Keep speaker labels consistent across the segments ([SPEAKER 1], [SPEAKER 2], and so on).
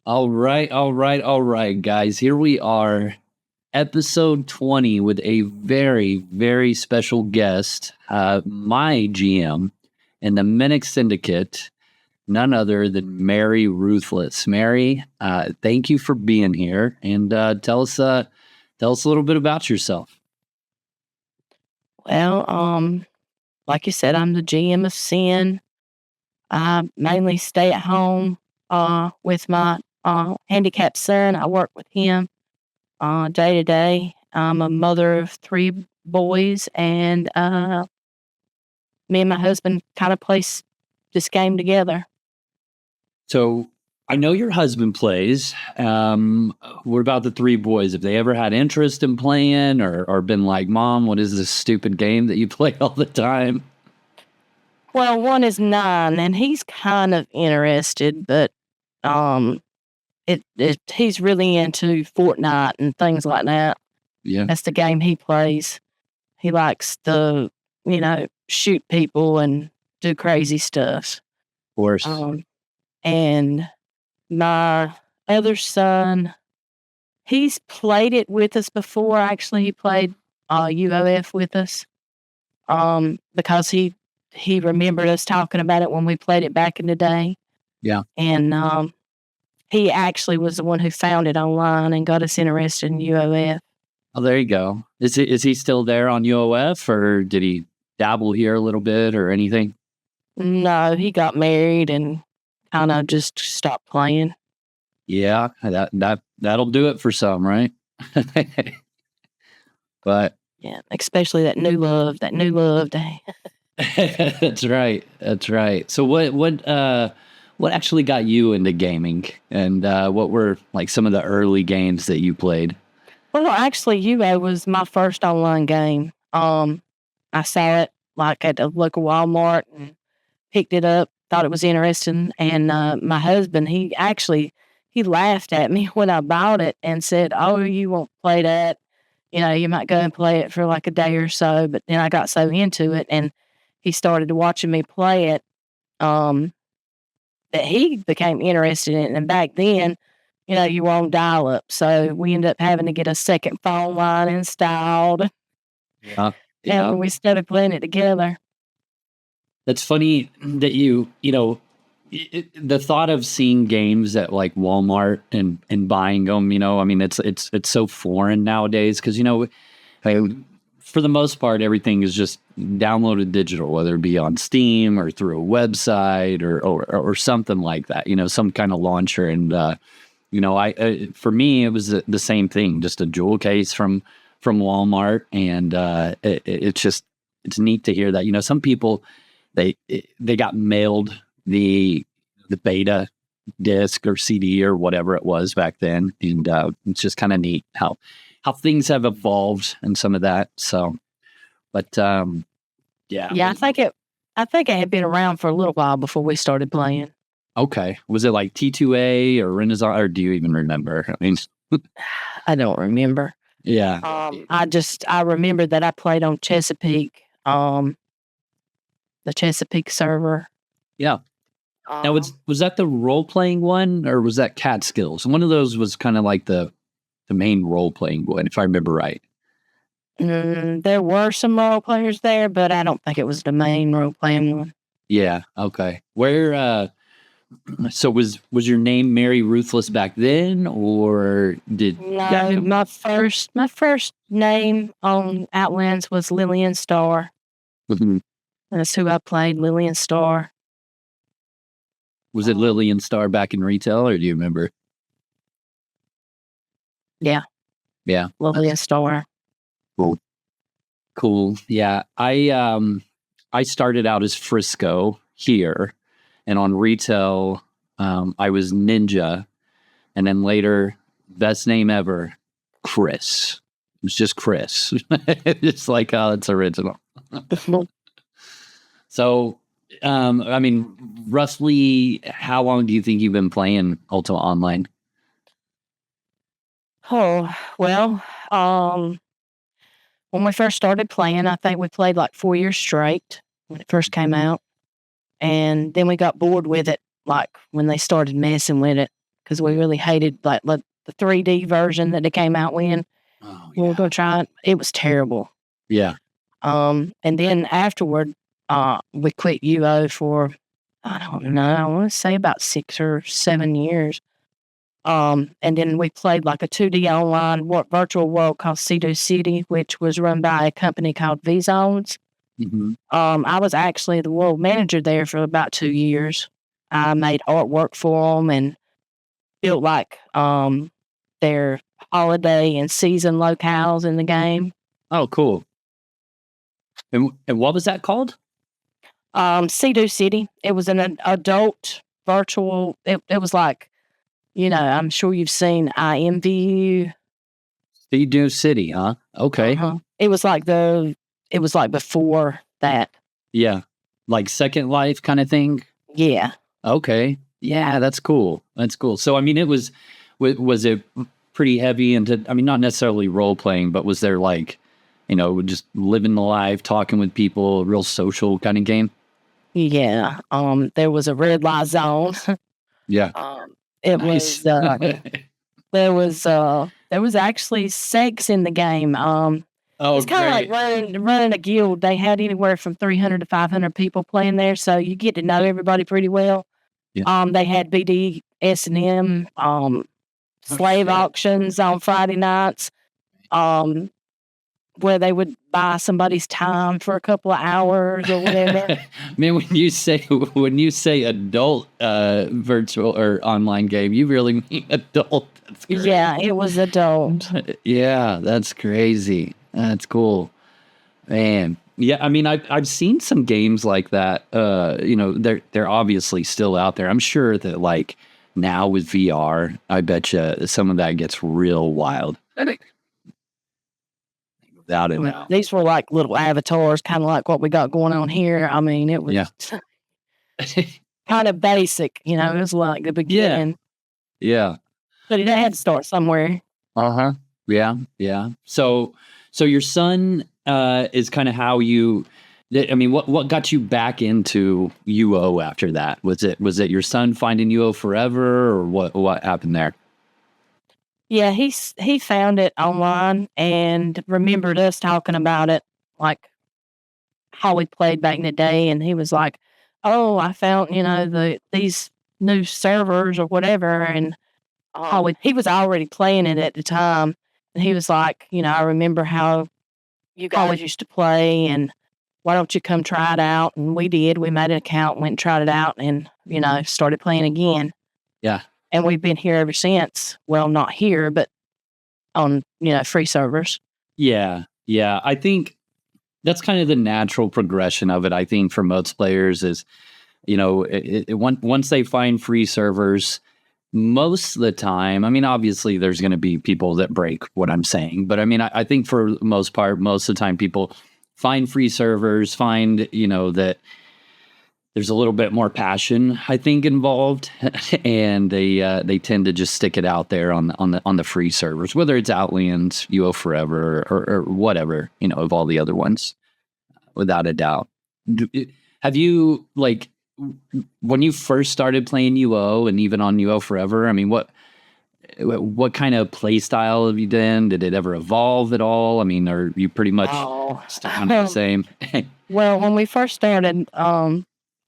[SPEAKER 1] All right, guys. Here we are, episode 20 with a very, very special guest, my GM in the Minix Syndicate, none other than Mary Ruthless. Mary, thank you for being here, and tell us a little bit about yourself.
[SPEAKER 2] Well, like you said, I'm the GM of SYN. I mainly stay at home with my handicapped son. I work with him day to day. I'm a mother of 3 boys, and me and my husband kind of place this game together.
[SPEAKER 1] So I know your husband plays. What about the 3 boys? Have they ever had interest in playing or been like, Mom, what is this stupid game that you play all the time?
[SPEAKER 2] Well, one is 9, and he's kind of interested, but he's really into Fortnite and things like that.
[SPEAKER 1] Yeah.
[SPEAKER 2] That's the game he plays. He likes to, shoot people and do crazy stuff.
[SPEAKER 1] Of course.
[SPEAKER 2] And my other son, he's played it with us before. Actually, he played UOF with us because he remembered us talking about it when we played it back in the day.
[SPEAKER 1] Yeah.
[SPEAKER 2] And he actually was the one who found it online and got us interested in UOF.
[SPEAKER 1] Oh, there you go. Is he still there on UOF, or did he dabble here a little bit or anything?
[SPEAKER 2] No, he got married and kind of just stopped playing.
[SPEAKER 1] Yeah, that'll do it for some, right? But
[SPEAKER 2] yeah, especially that new love day.
[SPEAKER 1] That's right. So what actually got you into gaming, and what were like some of the early games that you played?
[SPEAKER 2] Well, actually, UO was my first online game. I saw it like at the local Walmart and picked it up, thought it was interesting. And my husband, he laughed at me when I bought it and said, "Oh, you won't play that. You might go and play it for like a day or so." But then I got so into it, and he started watching me play it, that he became interested in it. And back then, you were on dial-up, so we ended up having to get a second phone line installed.
[SPEAKER 1] Yeah.
[SPEAKER 2] And we started playing it together.
[SPEAKER 1] That's funny that the thought of seeing games at like Walmart and buying them, I mean, it's so foreign nowadays because, for the most part, everything is just downloaded digital, whether it be on Steam or through a website or something like that, some kind of launcher. And, for me, it was the same thing, just a jewel case from Walmart. And it's neat to hear that, some people, they got mailed the beta disc or CD or whatever it was back then. And it's just kind of neat how things have evolved and some of that. So, but yeah.
[SPEAKER 2] Yeah, I think it had been around for a little while before we started playing.
[SPEAKER 1] Okay. Was it like T2A or Renaissance, or do you even remember? I mean,
[SPEAKER 2] I don't remember.
[SPEAKER 1] Yeah.
[SPEAKER 2] I remember that I played on Chesapeake, the Chesapeake server.
[SPEAKER 1] Yeah. Now, was that the role-playing one, or was that Catskills? One of those was kind of like the main role-playing one, if I remember right.
[SPEAKER 2] There were some role players there, but I don't think it was the main role-playing one.
[SPEAKER 1] Yeah. Okay. Where? So was your name Mary Ruthless back then, or did?
[SPEAKER 2] No, my first name on Outlands was Lillian Starr.
[SPEAKER 1] Mm-hmm.
[SPEAKER 2] That's who I played, Lillian Starr.
[SPEAKER 1] Was it Lillian Starr back in retail, or do you remember?
[SPEAKER 2] Yeah.
[SPEAKER 1] Yeah.
[SPEAKER 2] Lillian Starr.
[SPEAKER 1] Cool. Yeah. I started out as Frisco here, and on retail, I was Ninja, and then later, best name ever, Chris. It was just Chris. It's like, oh, it's original. So, I mean, roughly, how long do you think you've been playing Ultima Online?
[SPEAKER 2] Oh, well, when we first started playing, I think we played like 4 years straight when it first came out. And then we got bored with it, like when they started messing with it, because we really hated like the 3D version that it came out when.
[SPEAKER 1] Oh,
[SPEAKER 2] We were going to try it. It was terrible.
[SPEAKER 1] Yeah.
[SPEAKER 2] And then afterward, we quit UO for, I don't know, I want to say about 6 or 7 years. And then we played like a 2D online virtual world called Sea City, which was run by a company called V-Zones.
[SPEAKER 1] Mm-hmm.
[SPEAKER 2] I was actually the world manager there for about 2 years. I made artwork for them and built like their holiday and season locales in the game.
[SPEAKER 1] Oh, cool. And what was that called?
[SPEAKER 2] Sea City. It was an adult virtual. It was like, I'm sure you've seen IMVU.
[SPEAKER 1] Sea City, huh? Okay.
[SPEAKER 2] Uh-huh. It was like before that.
[SPEAKER 1] Yeah. Like Second Life kind of thing?
[SPEAKER 2] Yeah.
[SPEAKER 1] Okay. Yeah, that's cool. That's cool. So, I mean, was it pretty heavy into, I mean, not necessarily role playing, but was there like, just living the life, talking with people, a real social kind of game?
[SPEAKER 2] Yeah. There was a red light zone.
[SPEAKER 1] Yeah.
[SPEAKER 2] It
[SPEAKER 1] Nice.
[SPEAKER 2] was, there was actually sex in the game. It's kind of like running a guild. They had anywhere from 300 to 500 people playing there, so you get to know everybody pretty well.
[SPEAKER 1] Yeah.
[SPEAKER 2] They had BDSM, slave auctions on Friday nights, where they would buy somebody's time for a couple of hours or whatever.
[SPEAKER 1] Man, when you say adult virtual or online game, you really mean adult.
[SPEAKER 2] Yeah, it was adult.
[SPEAKER 1] Yeah, that's crazy. That's cool, man. Yeah, I mean, I've seen some games like that. They're obviously still out there. I'm sure that like now with VR, I bet you some of that gets real wild. Without it now.
[SPEAKER 2] These were like little avatars, kind of like what we got going on here. I mean, it was kind of basic, it was like the beginning.
[SPEAKER 1] Yeah.
[SPEAKER 2] But it had to start somewhere.
[SPEAKER 1] Uh-huh. Yeah. So your son is kind of how you, I mean, what got you back into UO after that? Was it your son finding UO forever, or what happened there?
[SPEAKER 2] Yeah, he found it online and remembered us talking about it, like how we played back in the day, and he was like, "Oh, I found these new servers or whatever," and he was already playing it at the time, and he was like, "I remember how you guys used to play, and why don't you come try it out?" And we did. We made an account, went and tried it out, and started playing again.
[SPEAKER 1] Yeah.
[SPEAKER 2] And we've been here ever since. Well, not here, but on, free servers.
[SPEAKER 1] Yeah. I think that's kind of the natural progression of it. I think for most players is, once they find free servers, most of the time, I mean, obviously there's going to be people that break what I'm saying, but I mean, I think for the most part, most of the time people find free servers, find, that there's a little bit more passion, I think, involved, and they tend to just stick it out there on the free servers, whether it's Outlands, UO Forever, or whatever, of all the other ones, without a doubt. Have you, like, when you first started playing UO and even on UO Forever, I mean, what kind of play style have you done? Did it ever evolve at all? I mean, are you pretty much still kind of the same?
[SPEAKER 2] Well, when we first started,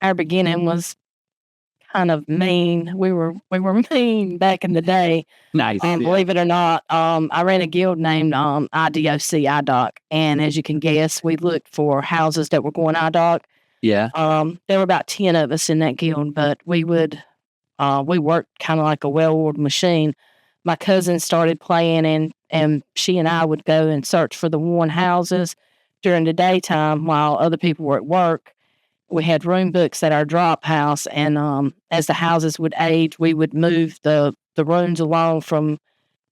[SPEAKER 2] our beginning was kind of mean. We were mean back in the day.
[SPEAKER 1] Nice.
[SPEAKER 2] Believe it or not, I ran a guild named IDOC, and as you can guess, we looked for houses that were going IDOC.
[SPEAKER 1] Yeah.
[SPEAKER 2] There were about 10 of us in that guild, but we worked kind of like a well-oiled machine. My cousin started playing, and she and I would go and search for the worn houses during the daytime while other people were at work. We had room books at our drop house, and as the houses would age, we would move the rooms along from,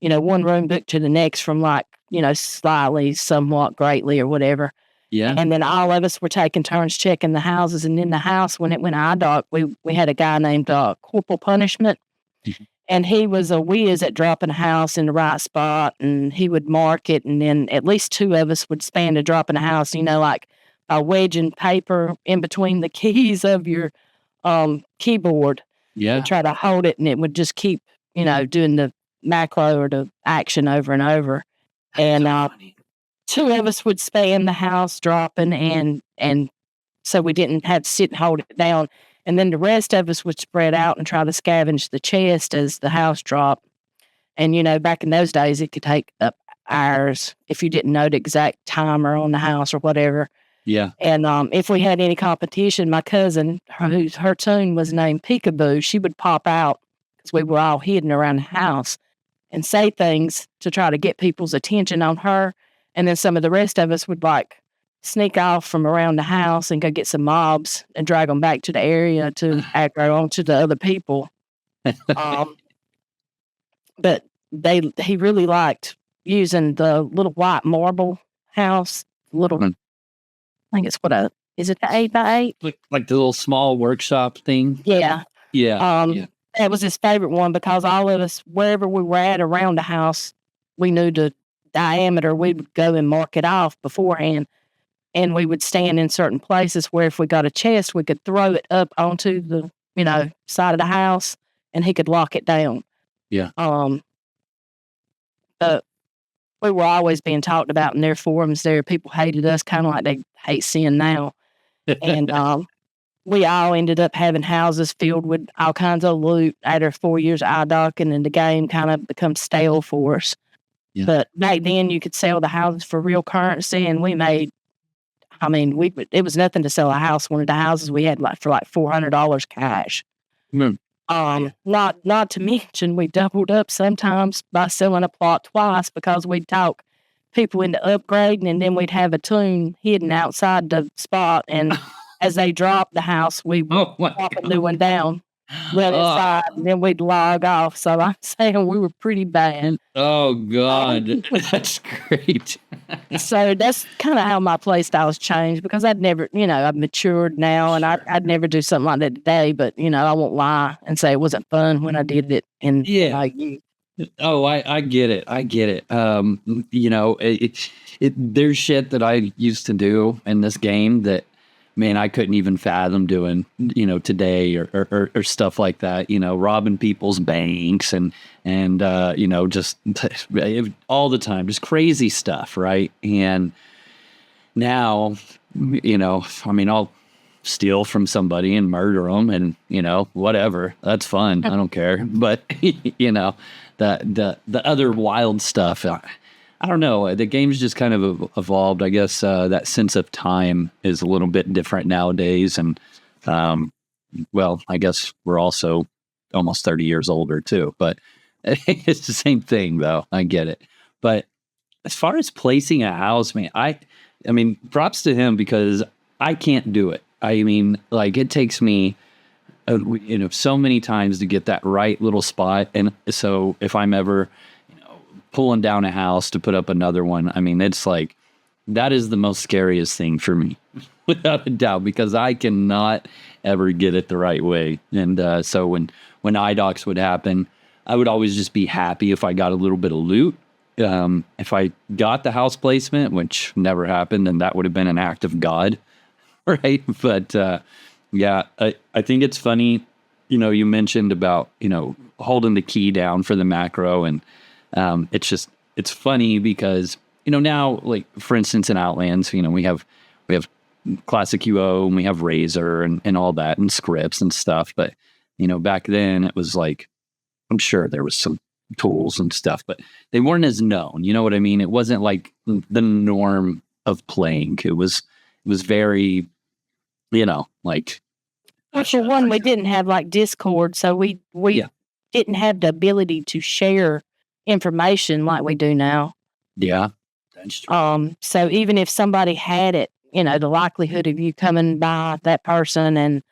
[SPEAKER 2] one room book to the next from like, slightly, somewhat, greatly, or whatever.
[SPEAKER 1] Yeah.
[SPEAKER 2] And then all of us were taking turns checking the houses. And in the house, when it went IDOC, we had a guy named Corporal Punishment.
[SPEAKER 1] Mm-hmm.
[SPEAKER 2] And he was a whiz at dropping a house in the right spot. And he would mark it. And then at least 2 of us would span to dropping a house, like a wedging paper in between the keys of your keyboard.
[SPEAKER 1] Yeah.
[SPEAKER 2] And try to hold it. And it would just keep doing the macro or the action over and over. And two of us would spam the house dropping, and so we didn't have to sit and hold it down. And then the rest of us would spread out and try to scavenge the chest as the house dropped. And, back in those days, it could take up hours if you didn't know the exact timer on the house or whatever.
[SPEAKER 1] Yeah.
[SPEAKER 2] And if we had any competition, my cousin, her tune was named Peekaboo, she would pop out because we were all hidden around the house and say things to try to get people's attention on her. And then some of the rest of us would sneak off from around the house and go get some mobs and drag them back to the area to aggro onto the other people. But he really liked using the little white marble house, I think it's is it the 8x8?
[SPEAKER 1] Like the little small workshop thing?
[SPEAKER 2] Yeah.
[SPEAKER 1] Yeah.
[SPEAKER 2] That was his favorite one because all of us, wherever we were at around the house, we knew the diameter. We would go and mark it off beforehand. And we would stand in certain places where if we got a chest, we could throw it up onto the, side of the house and he could lock it down.
[SPEAKER 1] Yeah.
[SPEAKER 2] But we were always being talked about in their forums there. People hated us kind of like they hate SYN now. And we all ended up having houses filled with all kinds of loot after 4 years of iDocking, and the game kind of becomes stale for us.
[SPEAKER 1] Yeah.
[SPEAKER 2] But back then you could sell the houses for real currency, and we made, it was nothing to sell a house. One of the houses we had for $400 cash.
[SPEAKER 1] Mm.
[SPEAKER 2] Not to mention we doubled up sometimes by selling a plot twice because we'd talk people into upgrading, and then we'd have a tune hidden outside the spot, and as they dropped the house, we would pop a new one down, run inside, and then we'd log off. So I'm saying we were pretty bad.
[SPEAKER 1] Oh God, that's great.
[SPEAKER 2] So that's kind of how my play styles changed because I've matured now, and I'd never do something like that today. But I won't lie and say it wasn't fun when I did it. And
[SPEAKER 1] oh, I get it. I get it. There's shit that I used to do in this game that, man, I couldn't even fathom doing, today or stuff like that, robbing people's banks and just all the time, just crazy stuff. Right. And now, I'll steal from somebody and murder them and, whatever. That's fun. I don't care. But, the other wild stuff, I don't know. The game's just kind of evolved. I guess that sense of time is a little bit different nowadays. And, I guess we're also almost 30 years older too. But it's the same thing, though. I get it. But as far as placing a house, man, I mean, props to him because I can't do it. It takes me, so many times to get that right little spot. And so if I'm ever pulling down a house to put up another one, it's like, that is the most scariest thing for me, without a doubt, because I cannot ever get it the right way. And so when iDocs would happen, I would always just be happy if I got a little bit of loot. If I got the house placement, which never happened, then that would have been an act of God, right? But I think it's funny, you mentioned about, holding the key down for the macro, and it's funny because, now, like, for instance, in Outlands, we have classic UO and we have Razor and all that and scripts and stuff. But, back then it was like, I'm sure there was some tools and stuff, but they weren't as known. You know what I mean? It wasn't like the norm of playing. It was very, like.
[SPEAKER 2] For one, we didn't have like Discord, so we didn't have the ability to share information like we do now.
[SPEAKER 1] Yeah, that's true.
[SPEAKER 2] So even if somebody had it, the likelihood of you coming by that person and,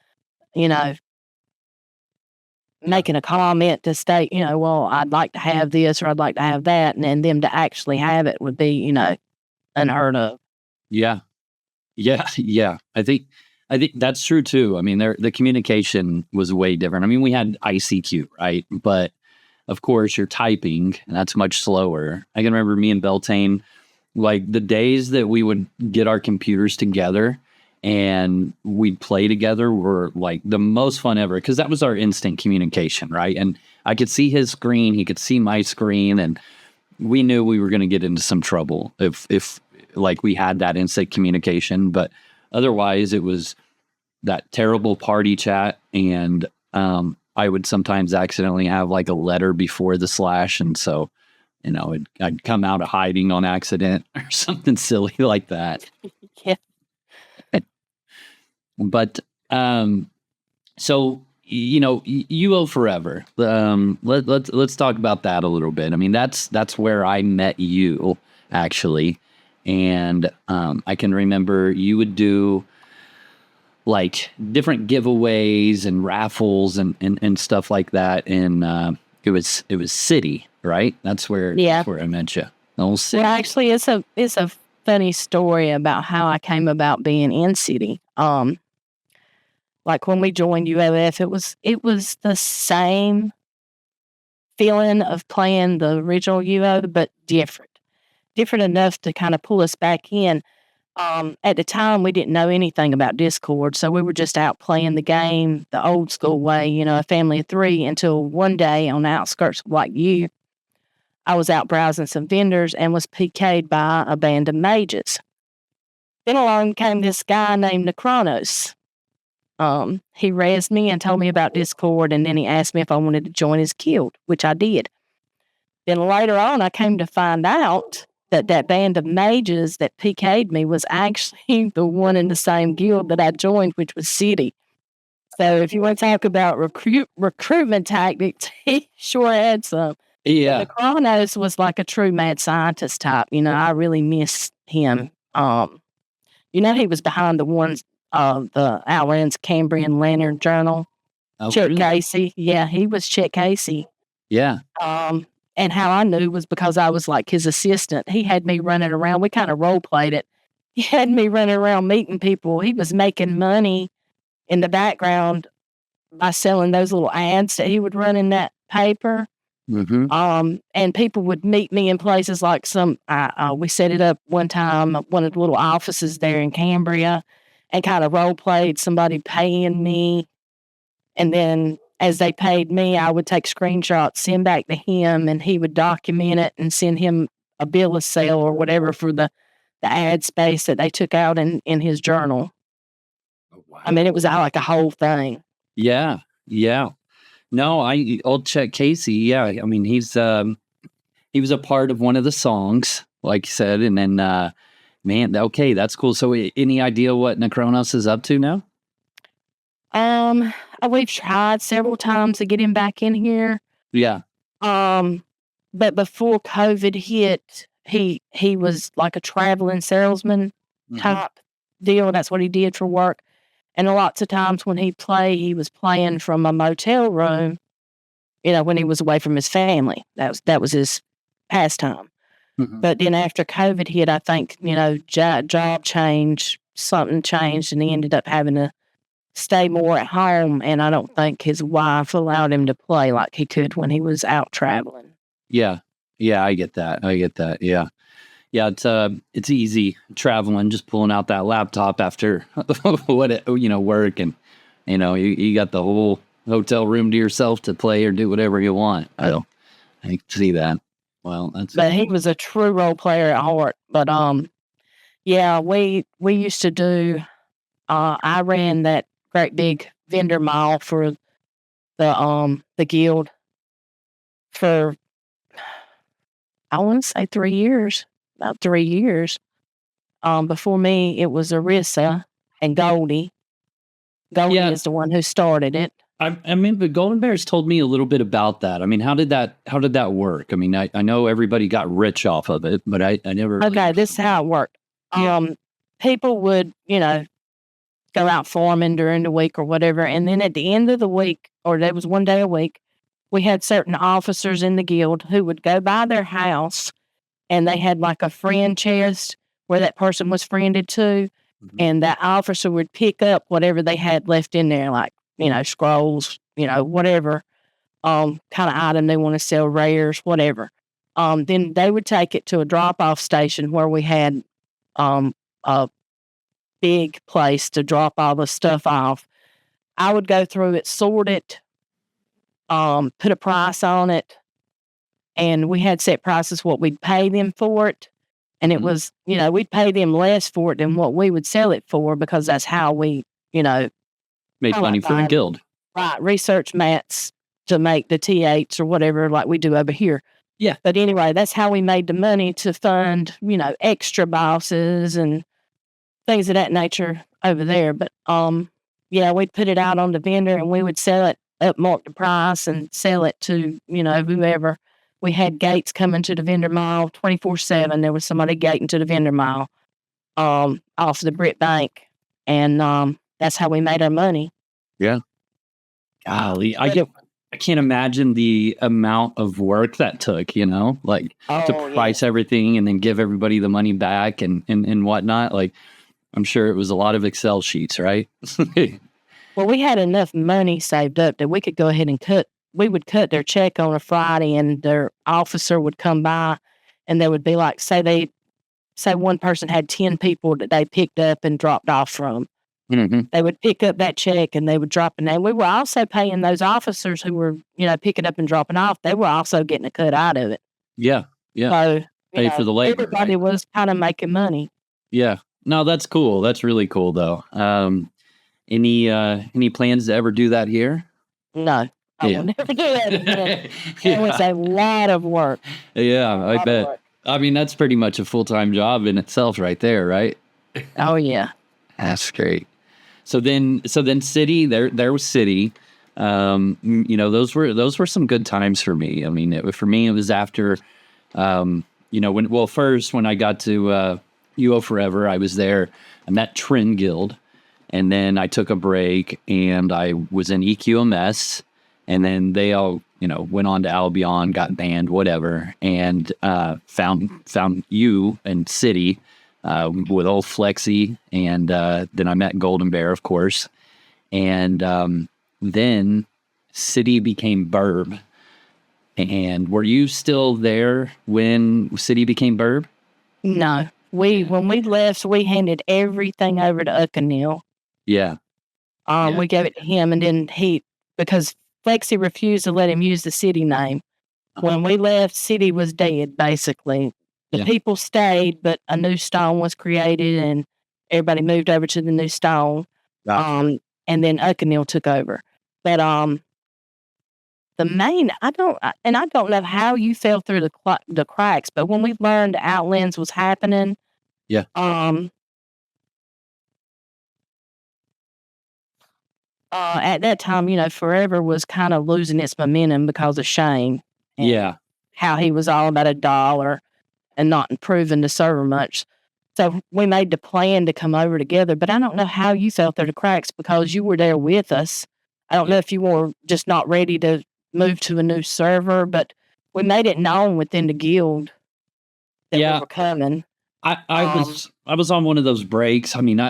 [SPEAKER 2] making a comment to state, well, I'd like to have this or I'd like to have that, and then them to actually have it would be, unheard of.
[SPEAKER 1] Yeah. I think that's true too. The communication was way different. We had ICQ, right? But of course, you're typing, and that's much slower. I can remember me and Beltane, like the days that we would get our computers together and we'd play together were like the most fun ever because that was our instant communication, right? And I could see his screen, he could see my screen, and we knew we were going to get into some trouble if like we had that instant communication. But otherwise, it was that terrible party chat, and I would sometimes accidentally have like a letter before the slash, and so I'd come out of hiding on accident or something silly like that.
[SPEAKER 2] Yeah.
[SPEAKER 1] But so UO forever. Let's talk about that a little bit. I mean, that's where I met you actually, and I can remember you would do like different giveaways and raffles and stuff like that. And it was City, right? That's where I met you. Old City.
[SPEAKER 2] Well, actually, it's a funny story about how I came about being in City. Like when we joined UOF, it was the same feeling of playing the original UO, but different enough to kind of pull us back in. At the time, we didn't know anything about Discord, so we were just out playing the game the old school way, a family of three, until one day on the outskirts of like you, I was out browsing some vendors and was PK'd by a band of mages. Then along came this guy named Necronos. He raised me and told me about Discord, and then he asked me if I wanted to join his guild, which I did. Then later on, I came to find out that band of mages that PK'd me was actually the one in the same guild that I joined, which was City. So if you want to talk about recruitment tactics, he sure had some.
[SPEAKER 1] Yeah.
[SPEAKER 2] The Chronos was like a true mad scientist type. I really miss him. He was behind the ones the Outlands Cambrian Lantern Journal.
[SPEAKER 1] Oh,
[SPEAKER 2] Chuck
[SPEAKER 1] really?
[SPEAKER 2] Casey. Yeah, he was Chuck Casey.
[SPEAKER 1] Yeah.
[SPEAKER 2] And how I knew was because I was like his assistant. He had me running around. We kind of role played it. He had me running around meeting people. He was making money in the background by selling those little ads that he would run in that paper.
[SPEAKER 1] Mm-hmm.
[SPEAKER 2] And people would meet me in places like we set it up one time, one of the little offices there in Cambria, and kind of role played somebody paying me. And then as they paid me, I would take screenshots, send back to him, and he would document it and send him a bill of sale or whatever for the ad space that they took out in his journal.
[SPEAKER 1] Oh, wow.
[SPEAKER 2] I mean, it was like a whole thing.
[SPEAKER 1] Yeah. Yeah. No, old Chuck Casey. Yeah. I mean, he was a part of one of the songs, like you said. And then, man, okay, that's cool. So any idea what Necronos is up to now?
[SPEAKER 2] We've tried several times to get him back in here.
[SPEAKER 1] Yeah.
[SPEAKER 2] But before COVID hit, he was like a traveling salesman type deal. That's what he did for work. And lots of times when he'd play, he was playing from a motel room, when he was away from his family. That was his pastime. Mm-hmm. But then after COVID hit, I think, job change, something changed, and he ended up having to stay more at home. And I don't think his wife allowed him to play like he could when he was out traveling.
[SPEAKER 1] Yeah. Yeah, I get that. Yeah. Yeah, it's easy traveling, just pulling out that laptop after work, and you got the whole hotel room to yourself to play or do whatever you want. I can see that. Well,
[SPEAKER 2] but he was a true role player at heart. But yeah, we used to do. I ran that great big vendor mall for the guild for, I want to say 3 years. About 3 years. Before me, it was Arissa and Goldie. Goldie is the one who started it.
[SPEAKER 1] I mean, but Golden Bears told me a little bit about that. I mean, how did that work? I mean, I know everybody got rich off of it, but I never. Really
[SPEAKER 2] okay, this is how it worked. People would, go out farming during the week or whatever, and then at the end of the week, or there was one day a week, we had certain officers in the guild who would go by their house. And they had like a friend chest where that person was friended to. Mm-hmm. And that officer would pick up whatever they had left in there, like, scrolls, whatever kind of item they want to sell, rares, whatever. Then they would take it to a drop-off station where we had a big place to drop all the stuff off. I would go through it, sort it, put a price on it, and we had set prices what we'd pay them for it. And it was, we'd pay them less for it than what we would sell it for, because that's how we,
[SPEAKER 1] Made money for the guild.
[SPEAKER 2] Right. Research mats to make the T8s or whatever, like we do over here.
[SPEAKER 1] Yeah.
[SPEAKER 2] But anyway, that's how we made the money to fund, extra bosses and things of that nature over there. But, we'd put it out on the vendor, and we would sell it, upmark the price, and sell it to, whoever. We had gates coming to the vendor mile 24/7. There was somebody gating to the vendor mile off the Brit Bank. And that's how we made our money.
[SPEAKER 1] Yeah. Golly, I can't imagine the amount of work that took, to price everything and then give everybody the money back and whatnot. Like, I'm sure it was a lot of Excel sheets, right?
[SPEAKER 2] Well, we had enough money saved up that we could go ahead and we would cut their check on a Friday, and their officer would come by, and they would be like, say one person had 10 people that they picked up and dropped off from.
[SPEAKER 1] Mm-hmm.
[SPEAKER 2] They would pick up that check, and they would drop it. And we were also paying those officers who were, picking up and dropping off. They were also getting a cut out of it.
[SPEAKER 1] Yeah. Yeah.
[SPEAKER 2] So,
[SPEAKER 1] pay for the labor.
[SPEAKER 2] Everybody was kind of making money.
[SPEAKER 1] Yeah. No, that's cool. That's really cool, though. Any plans to ever do that here?
[SPEAKER 2] No. I will never do that again. It was a lot of work.
[SPEAKER 1] Yeah, I bet. I mean, that's pretty much a full-time job in itself right there, right?
[SPEAKER 2] Oh, yeah.
[SPEAKER 1] That's great. So then City, there was City. Those were some good times for me. I mean, for me, it was after, first when I got to UO Forever, I was there. I met Trin Guild, and then I took a break, and I was in EQMS. And then they all, went on to Albion, got banned, whatever, and found you and City with old Flexi, and then I met Golden Bear, of course, and then City became Burb. And were you still there when City became Burb?
[SPEAKER 2] No, when we left, we handed everything over to Uckanil.
[SPEAKER 1] Yeah.
[SPEAKER 2] We gave it to him, and then because Flexi refused to let him use the City name. When we left, City was dead, basically. The people stayed, but a new stone was created, and everybody moved over to the new stone. And then Uckanil took over. But the main, I don't know how you fell through the cracks, but when we learned Outlands was happening, at that time, Forever was kind of losing its momentum because of Shane.
[SPEAKER 1] Yeah.
[SPEAKER 2] How he was all about $1 and not improving the server much. So we made the plan to come over together, but I don't know how you fell through the cracks because you were there with us. I don't know if you were just not ready to move to a new server, but we made it known within the guild that we were coming.
[SPEAKER 1] I was on one of those breaks. I mean,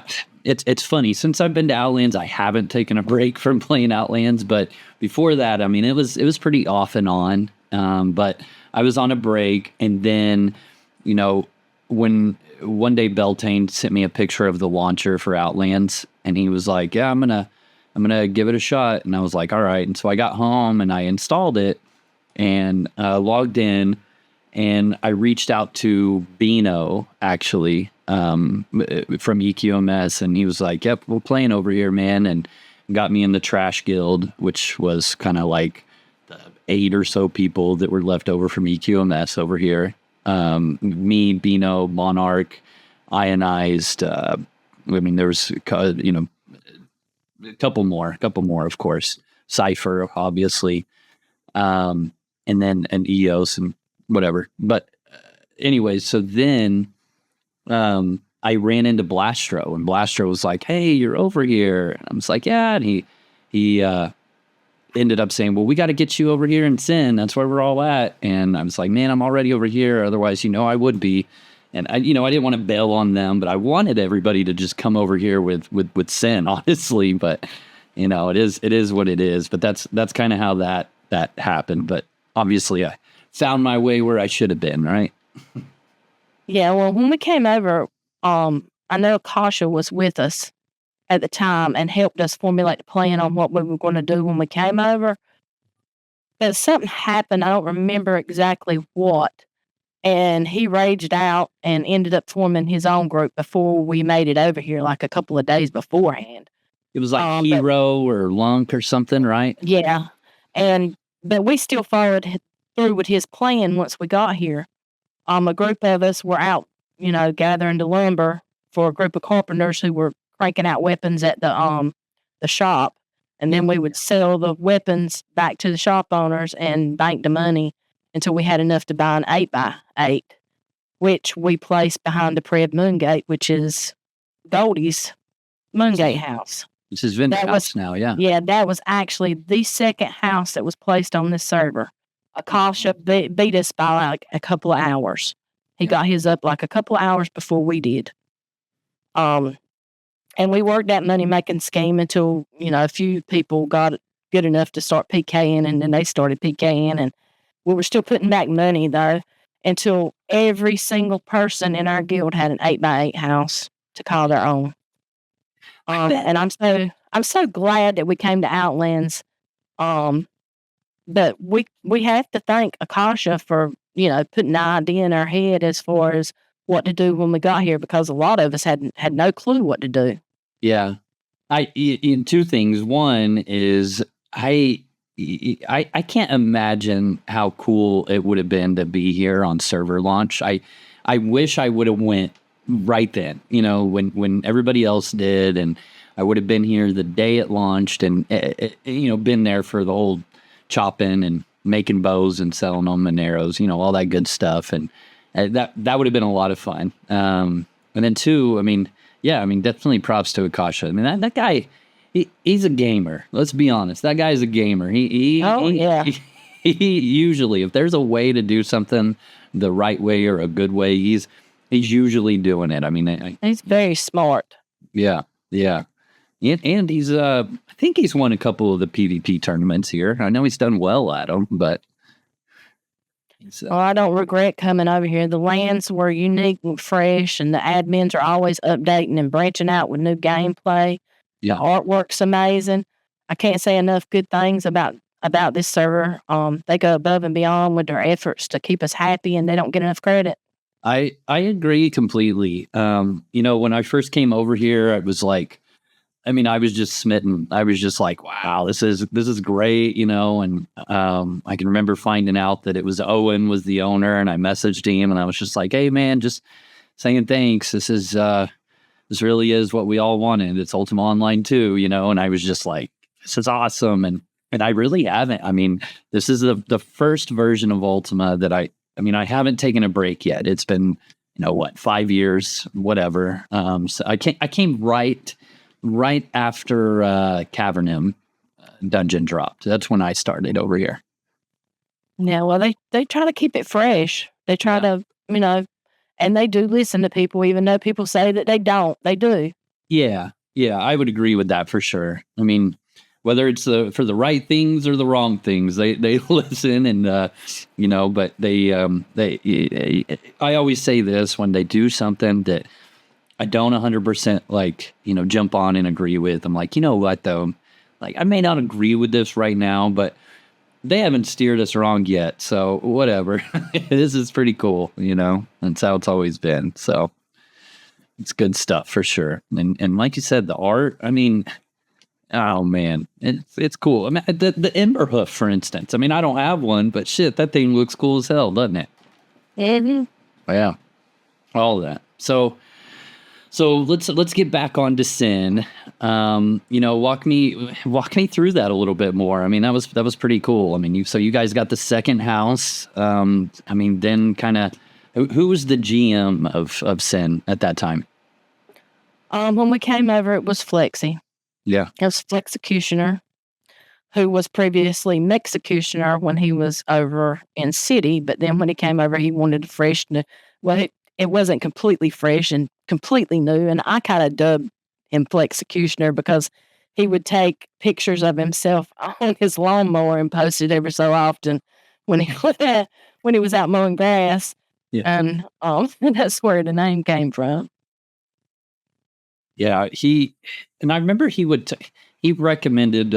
[SPEAKER 1] it's funny. Since I've been to Outlands, I haven't taken a break from playing Outlands. But before that, I mean, it was pretty off and on. But I was on a break, and then, when one day Beltane sent me a picture of the launcher for Outlands, and he was like, "Yeah, I'm gonna give it a shot." And I was like, "All right." And so I got home and I installed it and logged in. And I reached out to Bino, actually, from EQMS, and he was like, "Yep, we're playing over here, man," and got me in the Trash Guild, which was kind of like the 8 or so people that were left over from EQMS over here. Me, Bino, Monarch, Ionized. There was, a couple more, of course. Cypher, obviously, and then an EOS and whatever. But anyways, so then I ran into Blastro, and Blastro was like, "Hey, you're over here." And I was like, "Yeah." And he ended up saying, "Well, we got to get you over here in SYN. That's where we're all at." And I was like, "Man, I'm already over here. Otherwise, I would be." And I didn't want to bail on them, but I wanted everybody to just come over here with SYN, honestly. But it is what it is. But that's kind of how that happened. But obviously, I found my way where I should have been, right?
[SPEAKER 2] Yeah, well, when we came over, I know Kasha was with us at the time and helped us formulate the plan on what we were going to do when we came over. but something happened. I don't remember exactly what. And he raged out and ended up forming his own group before we made it over here, like a couple of days beforehand.
[SPEAKER 1] It was like
[SPEAKER 2] But
[SPEAKER 1] Hero or Lunk or something, right?
[SPEAKER 2] yeah, but we still followed through with his plan once we got here. A group of us were out, gathering the lumber for a group of carpenters who were cranking out weapons at the shop, and then we would sell the weapons back to the shop owners and bank the money until we had enough to buy an 8x8, which we placed behind the Pred Moongate, which is Goldie's Moongate house.
[SPEAKER 1] This is Vin's house now, yeah.
[SPEAKER 2] Yeah, that was actually the second house that was placed on this server. Akasha beat us by like a couple of hours. He got his up like a couple of hours before we did. And we worked that money-making scheme until, a few people got good enough to start PKing, and then they started PKing, and we were still putting back money, though, until every single person in our guild had an 8x8 house to call their own. And I'm so glad that we came to Outlands. But we have to thank Akasha for, putting the idea in our head as far as what to do when we got here, because a lot of us had no clue what to do.
[SPEAKER 1] Yeah. In two things. One is I can't imagine how cool it would have been to be here on server launch. I wish I would have went right then, when everybody else did, and I would have been here the day it launched, and been there for the whole chopping and making bows and selling them and arrows, all that good stuff, and that would have been a lot of fun. And then two, definitely props to Akasha. I mean, that guy, he's a gamer. Let's be honest, that guy is a gamer. He usually, if there's a way to do something the right way or a good way, he's usually doing it. I mean,
[SPEAKER 2] he's very smart.
[SPEAKER 1] Yeah. And he's, I think he's won a couple of the PvP tournaments here. I know he's done well at them, but.
[SPEAKER 2] I don't regret coming over here. The lands were unique and fresh, and the admins are always updating and branching out with new gameplay.
[SPEAKER 1] Yeah.
[SPEAKER 2] The artwork's amazing. I can't say enough good things about this server. They go above and beyond with their efforts to keep us happy, and they don't get enough credit.
[SPEAKER 1] I agree completely. When I first came over here, I was like, I was just smitten. I was just like, wow, this is great, and I can remember finding out that it was Owen was the owner, and I messaged him, and I was just like, hey man, just saying thanks. This really is what we all wanted. It's Ultima Online 2, and I was just like, this is awesome. And I really haven't. This is the first version of Ultima that I haven't taken a break yet. It's been, 5 years, whatever. So I came right after Cavernum dungeon dropped. That's when I started over here.
[SPEAKER 2] Yeah, well, they try to keep it fresh. They try to, and they do listen to people, even though people say that they don't. They do.
[SPEAKER 1] Yeah, I would agree with that for sure. Whether it's for the right things or the wrong things, they listen, and but they I always say this when they do something that I don't 100% jump on and agree with. I'm like, you know what though? Like, I may not agree with this right now, but they haven't steered us wrong yet. So whatever. This is pretty cool, That's how it's always been. So it's good stuff for sure. And like you said, the art, oh man, it's cool. The Ember Hoof, for instance. I don't have one, but shit, that thing looks cool as hell, doesn't it?
[SPEAKER 2] Mm-hmm.
[SPEAKER 1] Yeah. All that. So let's get back on to SYN. Walk me through that a little bit more. That was pretty cool. You guys got the second house. Then kind of who was the GM of SYN at that time?
[SPEAKER 2] When we came over, it was Flexi.
[SPEAKER 1] Yeah,
[SPEAKER 2] it was Flexecutioner, who was previously Mexecutioner when he was over in City. But then when he came over, he wanted fresh. It wasn't completely fresh and completely new, and I kind of dubbed him Flexecutioner because he would take pictures of himself on his lawnmower and post it every so often when he was out mowing grass.
[SPEAKER 1] Yeah.
[SPEAKER 2] And that's where the name came from.
[SPEAKER 1] Yeah, I remember he recommended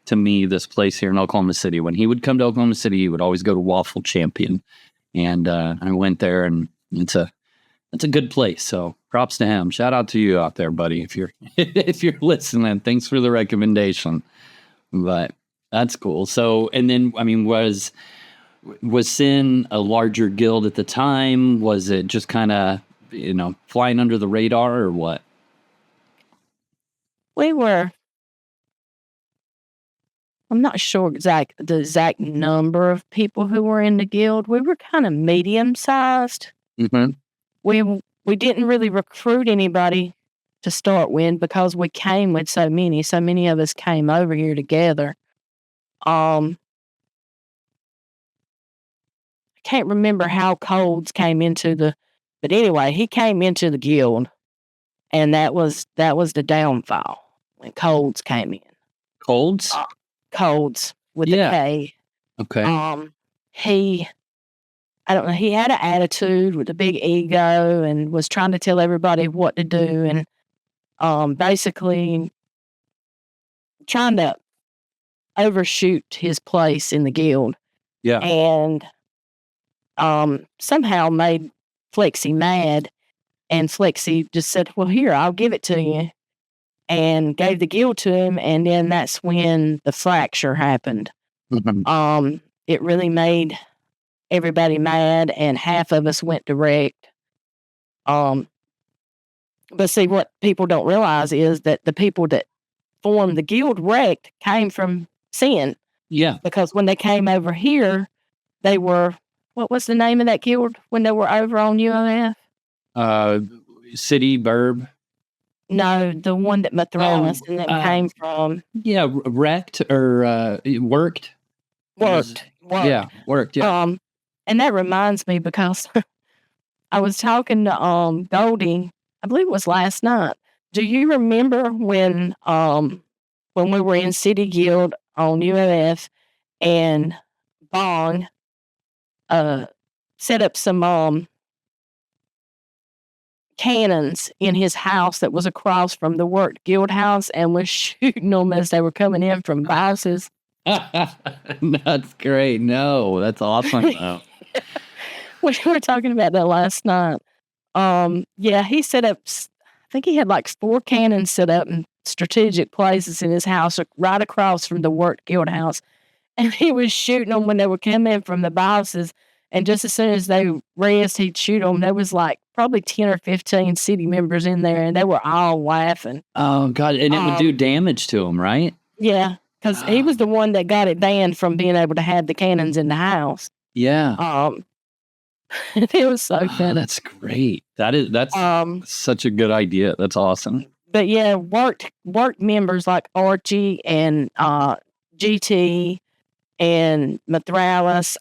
[SPEAKER 1] to me this place here in Oklahoma City. When he would come to Oklahoma City, he would always go to Waffle Champion, and I went there, and it's a good place. So props to him. Shout out to you out there, buddy, if you're if you're listening. Thanks for the recommendation. But that's cool. So, and then I mean, was SYN a larger guild at the time? Was it just kind of, flying under the radar, or what?
[SPEAKER 2] We were, I'm not sure the exact number of people who were in the guild. We were kind of medium-sized.
[SPEAKER 1] Mm-hmm.
[SPEAKER 2] We didn't really recruit anybody to start with because we came with so many. So many of us came over here together. I can't remember how Colds came but anyway, he came into the guild, and that was the downfall when Colds came in.
[SPEAKER 1] Colds?
[SPEAKER 2] Colds with the K.
[SPEAKER 1] Okay.
[SPEAKER 2] I don't know, he had an attitude with a big ego and was trying to tell everybody what to do, and basically trying to overshoot his place in the guild.
[SPEAKER 1] Yeah.
[SPEAKER 2] And somehow made Flexi mad, and Flexi just said, well, here, I'll give it to you, and gave the guild to him, and then that's when the fracture happened.
[SPEAKER 1] Mm-hmm.
[SPEAKER 2] It really made everybody mad, and half of us went direct. But see, what people don't realize is that the people that formed the guild wrecked came from SYN.
[SPEAKER 1] Yeah.
[SPEAKER 2] Because when they came over here, they were, what was the name of that guild when they were over on UOF?
[SPEAKER 1] City Burb.
[SPEAKER 2] No, the one that Mathronis and them came from.
[SPEAKER 1] Yeah, wrecked or worked.
[SPEAKER 2] Worked.
[SPEAKER 1] Yeah, worked. Yeah.
[SPEAKER 2] And that reminds me because I was talking to Goldie, I believe it was last night. Do you remember when we were in City Guild on UOF and Bong set up some cannons in his house that was across from the work guild house and was shooting them as they were coming in from bosses?
[SPEAKER 1] That's great. No, that's awesome. Though.
[SPEAKER 2] We were talking about that last night. Yeah, he set up, I think he had like 4 cannons set up in strategic places in his house, right across from the work guild house. And he was shooting them when they were coming from the bosses. And just as soon as they rest, he'd shoot them. There was like probably 10 or 15 city members in there, and they were all laughing.
[SPEAKER 1] Oh, God. And it would do damage to them, right?
[SPEAKER 2] Yeah, because he was the one that got it banned from being able to have the cannons in the house.
[SPEAKER 1] Yeah.
[SPEAKER 2] It was so funny.
[SPEAKER 1] That's great. That's such a good idea. That's awesome.
[SPEAKER 2] But yeah, work members like Archie and GT and Mathralis,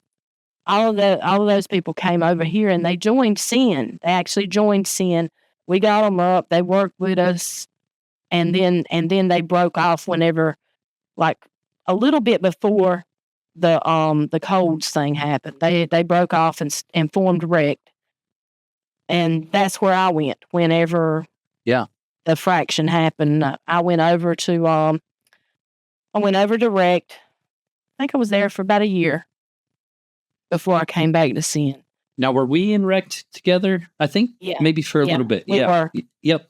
[SPEAKER 2] all of those people came over here and they joined SYN. They actually joined SYN. We got them up. They worked with us, and then they broke off whenever, like a little bit before the Colds thing happened. They broke off and formed Rect, and that's where I went whenever the fraction happened. I went over to Rect. I think I was there for about a year before I came back to SYN.
[SPEAKER 1] Now, were we in Rect together? I think maybe for a little bit.
[SPEAKER 2] We were.
[SPEAKER 1] Yep.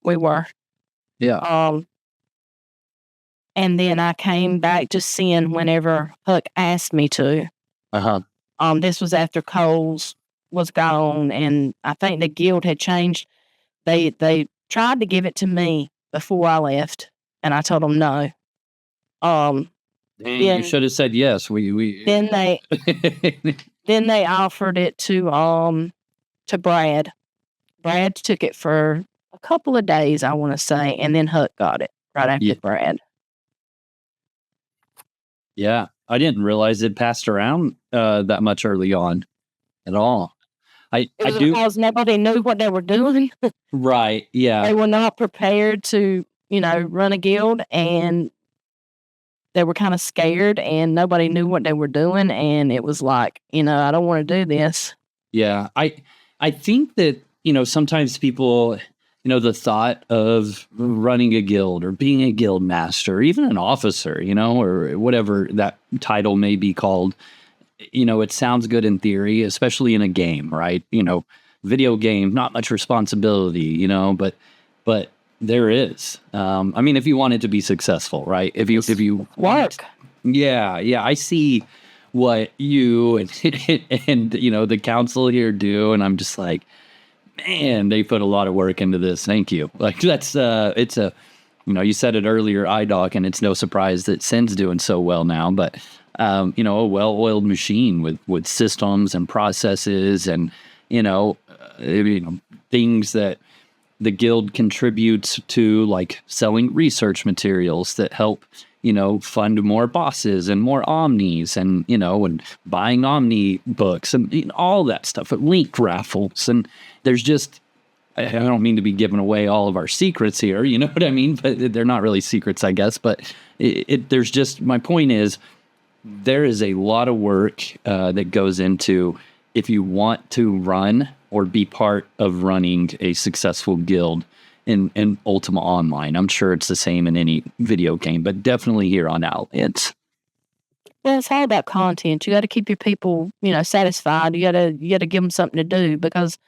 [SPEAKER 2] We were.
[SPEAKER 1] Yeah.
[SPEAKER 2] And then I came back to SYN whenever Huck asked me to.
[SPEAKER 1] Uh-huh.
[SPEAKER 2] This was after Coles was gone, and I think the guild had changed. They tried to give it to me before I left, and I told them no.
[SPEAKER 1] You should have said yes. We
[SPEAKER 2] then they offered it to Brad. Brad took it for a couple of days, I want to say, and then Huck got it right after Brad.
[SPEAKER 1] Yeah, I didn't realize it passed around that much early on at all. I do
[SPEAKER 2] because nobody knew what they were doing.
[SPEAKER 1] Right. Yeah.
[SPEAKER 2] They were not prepared to, run a guild, and they were kind of scared, and nobody knew what they were doing, and it was like, I don't want to do this.
[SPEAKER 1] Yeah. I think that, sometimes people, the thought of running a guild or being a guild master, or even an officer, or whatever that title may be called, it sounds good in theory, especially in a game, right? Video game, not much responsibility, but there is. I mean, if you want it to be successful, right? If you
[SPEAKER 2] work.
[SPEAKER 1] Yeah. I see what you and the council here do, and I'm just like, man, they put a lot of work into this. Thank you. Like that's it's a you said it earlier, iDoc, and it's no surprise that SYN's doing so well now, but a well-oiled machine with systems and processes and things that the guild contributes to, like selling research materials that help fund more bosses and more omnis and and buying omni books and all that stuff, link raffles. And there's just, I don't mean to be giving away all of our secrets here, you know what I mean? But they're not really secrets, I guess. But there's just, my point is, there is a lot of work that goes into, if you want to run or be part of running a successful guild in Ultima Online. I'm sure it's the same in any video game, but definitely here on Outlands.
[SPEAKER 2] Well, it's all about content. You got to keep your people, satisfied. You got to give them something to do, because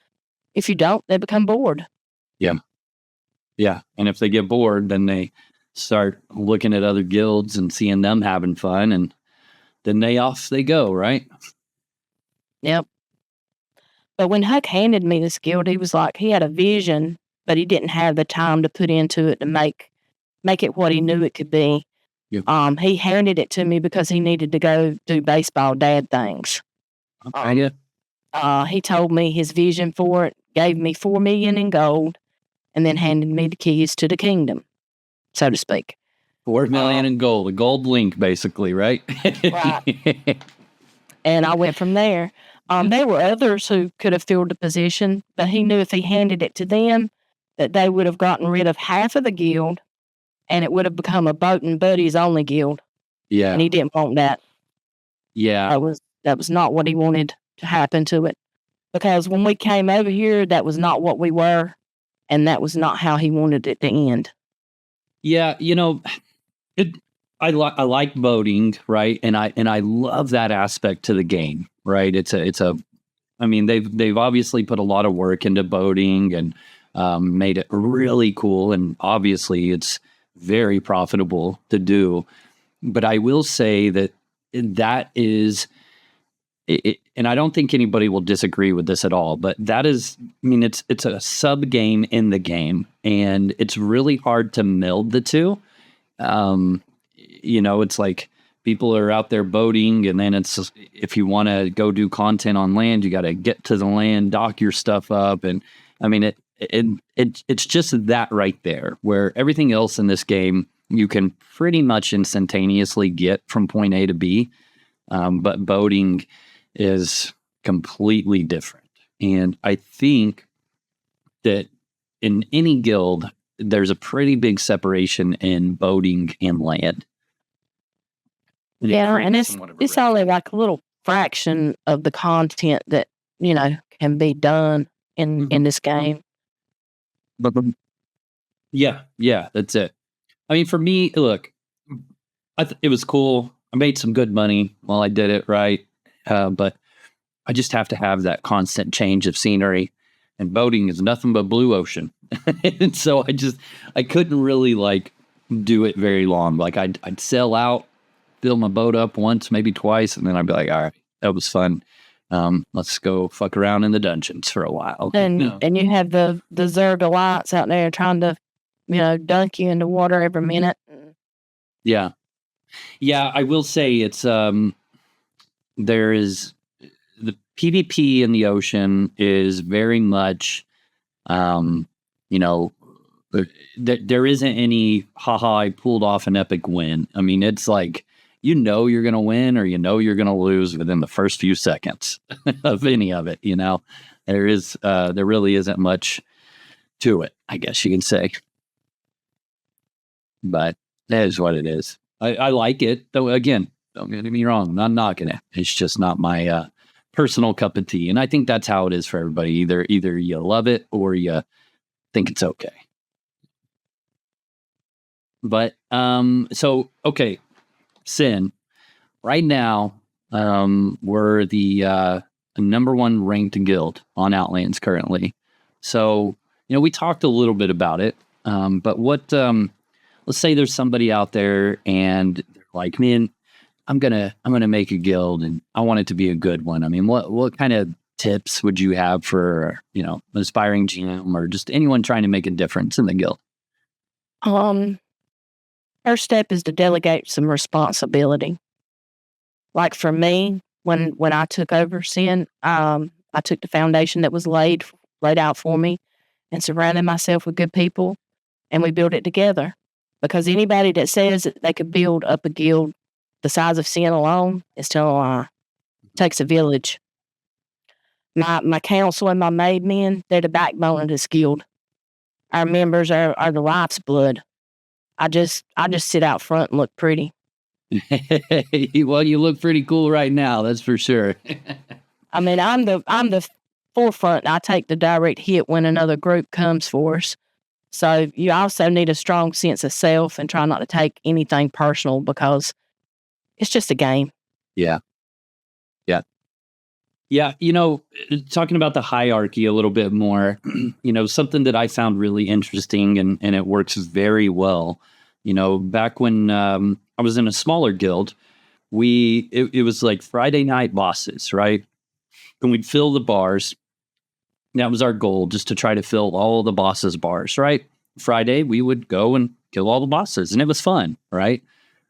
[SPEAKER 2] if you don't, they become bored.
[SPEAKER 1] Yeah. And if they get bored, then they start looking at other guilds and seeing them having fun, and then off they go, right?
[SPEAKER 2] Yep. But when Huck handed me this guild, he was like, he had a vision, but he didn't have the time to put into it to make it what he knew it could be.
[SPEAKER 1] Yep.
[SPEAKER 2] He handed it to me because he needed to go do baseball dad things. He told me his vision for it, gave me $4 million in gold, and then handed me the keys to the kingdom, so to speak.
[SPEAKER 1] $4 million in gold, a gold link, basically, right?
[SPEAKER 2] Right. And I went from there. There were others who could have filled the position, but he knew if he handed it to them, that they would have gotten rid of half of the guild, and it would have become a boating buddies only guild.
[SPEAKER 1] Yeah.
[SPEAKER 2] And he didn't want that.
[SPEAKER 1] Yeah.
[SPEAKER 2] That was not what he wanted to happen to it. Because when we came over here, that was not what we were, and that was not how he wanted it to end.
[SPEAKER 1] Yeah, I like boating, right? And I love that aspect to the game, right? I mean, they've obviously put a lot of work into boating and made it really cool, and obviously it's very profitable to do. But I will say that is it, and I don't think anybody will disagree with this at all, but that is, I mean, it's a sub game in the game, and it's really hard to meld the two. It's like people are out there boating, and then it's, if you want to go do content on land, you got to get to the land, dock your stuff up. And I mean, it's just that right there, where everything else in this game, you can pretty much instantaneously get from point A to B. But boating is completely different. And I think that in any guild, there's a pretty big separation in boating and land.
[SPEAKER 2] Yeah, and it's only like a little fraction of the content that, can be done in this game.
[SPEAKER 1] Yeah, that's it. I mean, for me, look, it was cool. I made some good money while I did it, right? But I just have to have that constant change of scenery, and boating is nothing but blue ocean. And so I couldn't really do it very long. Like I'd sail out, fill my boat up once, maybe twice, and then I'd be like, all right, that was fun. Let's go fuck around in the dungeons for a while.
[SPEAKER 2] And you have the Zerga lights out there trying to, dunk you in the water every minute.
[SPEAKER 1] Yeah. I will say it's there is the PvP in the ocean is very much, there isn't any haha, I pulled off an epic win. I mean, it's like, you're going to win or you're going to lose within the first few seconds of any of it. There really isn't much to it, I guess you can say. But that is what it is. I like it, though. Again, don't get me wrong, I'm not knocking it. It's just not my personal cup of tea, and I think that's how it is for everybody. Either you love it or you think it's okay. But so okay, SYN. Right now, we're the number one ranked guild on Outlands currently. So we talked a little bit about it. But what? Let's say there's somebody out there and they're like, man, I'm gonna make a guild and I want it to be a good one. I mean, what kind of tips would you have for an aspiring GM or just anyone trying to make a difference in the guild?
[SPEAKER 2] First step is to delegate some responsibility. Like for me, when I took over SYN, I took the foundation that was laid out for me and surrounded myself with good people, and we built it together. Because anybody that says that they could build up a guild the size of SYN alone is telling a lie. It takes a village. My council and my maid men, they're the backbone of this guild. Our members are the life's blood. I just sit out front and look pretty.
[SPEAKER 1] Well, you look pretty cool right now, that's for sure.
[SPEAKER 2] I mean, I'm the forefront. I take the direct hit when another group comes for us. So you also need a strong sense of self and try not to take anything personal because it's just a game.
[SPEAKER 1] Yeah. Talking about the hierarchy a little bit more, something that I found really interesting and it works very well. Back when I was in a smaller guild, it was like Friday night bosses, right? And we'd fill the bars. That was our goal, just to try to fill all the bosses' bars, right? Friday, we would go and kill all the bosses, and it was fun, right?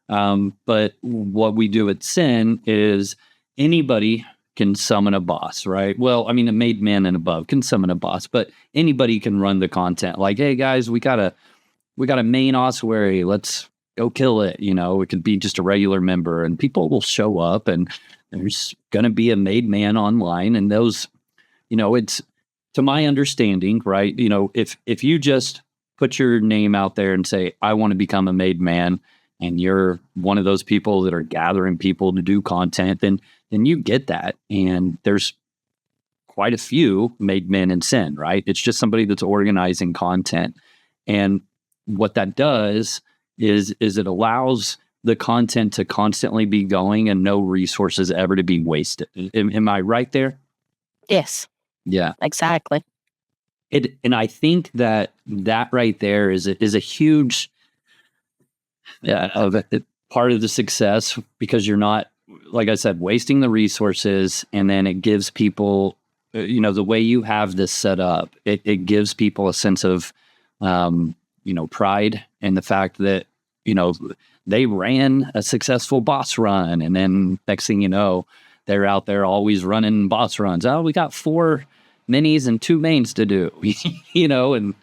[SPEAKER 1] But what we do at SYN is anybody can summon a boss, right? Well, I mean, a made man and above can summon a boss, but anybody can run the content. Like, hey guys, we got a main ossuary. Let's go kill it. It could be just a regular member, and people will show up, and there's going to be a made man online, and those, it's to my understanding, right? If you just put your name out there and say, I want to become a made man, and you're one of those people that are gathering people to do content, then you get that. And there's quite a few made men in SYN, right? It's just somebody that's organizing content. And what that does is it allows the content to constantly be going and no resources ever to be wasted. Am I right there?
[SPEAKER 2] Yes.
[SPEAKER 1] Yeah.
[SPEAKER 2] Exactly.
[SPEAKER 1] And I think that right there is a huge part of the success, because you're not, like I said, wasting the resources, and then it gives people, the way you have this set up, it gives people a sense of, pride in the fact that, they ran a successful boss run, and then next thing you know, they're out there always running boss runs. Oh, we got 4 minis and 2 mains to do, and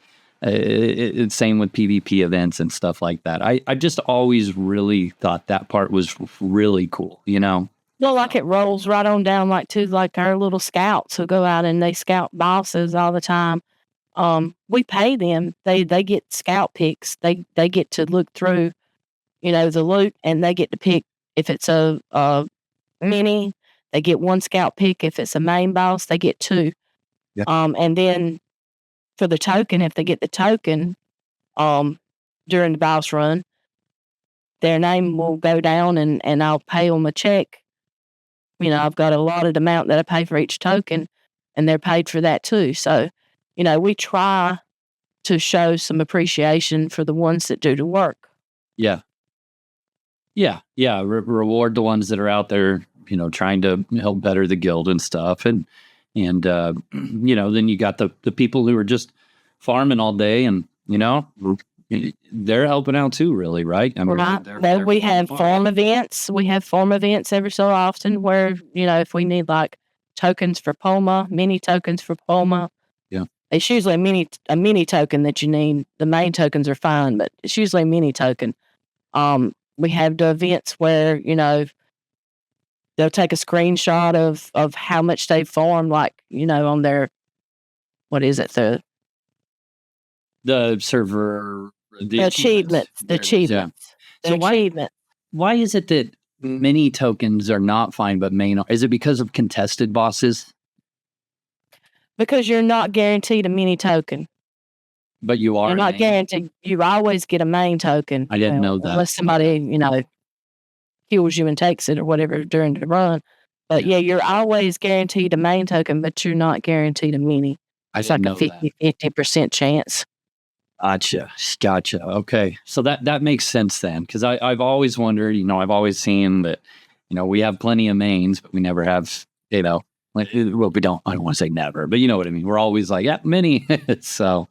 [SPEAKER 1] it's same with PvP events and stuff like that. I just always really thought that part was really cool, Well,
[SPEAKER 2] like it rolls right on down like our little scouts who go out and they scout bosses all the time. We pay them. They get scout picks. They get to look through, the loot, and they get to pick if it's a mini. They get 1 scout pick. If it's a main boss, they get 2.
[SPEAKER 1] Yeah.
[SPEAKER 2] And then for the token, if they get the token, during the boss run, their name will go down and I'll pay them a check. I've got a allotted amount that I pay for each token, and they're paid for that too. So, we try to show some appreciation for the ones that do the work.
[SPEAKER 1] Yeah. Reward the ones that are out there, trying to help better the guild and stuff. And then you got the people who are just farming all day, and, they're helping out too, really, right? I mean,
[SPEAKER 2] right. We have farm events. We have farm events every so often where, if we need like tokens for Poma, mini tokens for Poma.
[SPEAKER 1] Yeah.
[SPEAKER 2] It's usually a mini token that you need. The main tokens are fine, but it's usually a mini token. We have the events where, they'll take a screenshot of how much they've farmed, like, on their, what is it?
[SPEAKER 1] The server,
[SPEAKER 2] the achievements. The achievements.
[SPEAKER 1] Yeah. So why is it that mini tokens are not fine, but main? Is it because of contested bosses?
[SPEAKER 2] Because you're not guaranteed a mini token.
[SPEAKER 1] But you are
[SPEAKER 2] You're not guaranteed. You always get a main token.
[SPEAKER 1] I didn't know that.
[SPEAKER 2] Unless somebody, kills you and takes it or whatever during the run. But yeah, you're always guaranteed a main token, but you're not guaranteed a mini. It's like a 50% chance.
[SPEAKER 1] Gotcha. Okay. So that makes sense then. Because I've always wondered, I've always seen that, we have plenty of mains, but we never have, like, well, we don't, I don't want to say never, but you know what I mean? We're always like, yeah, mini. So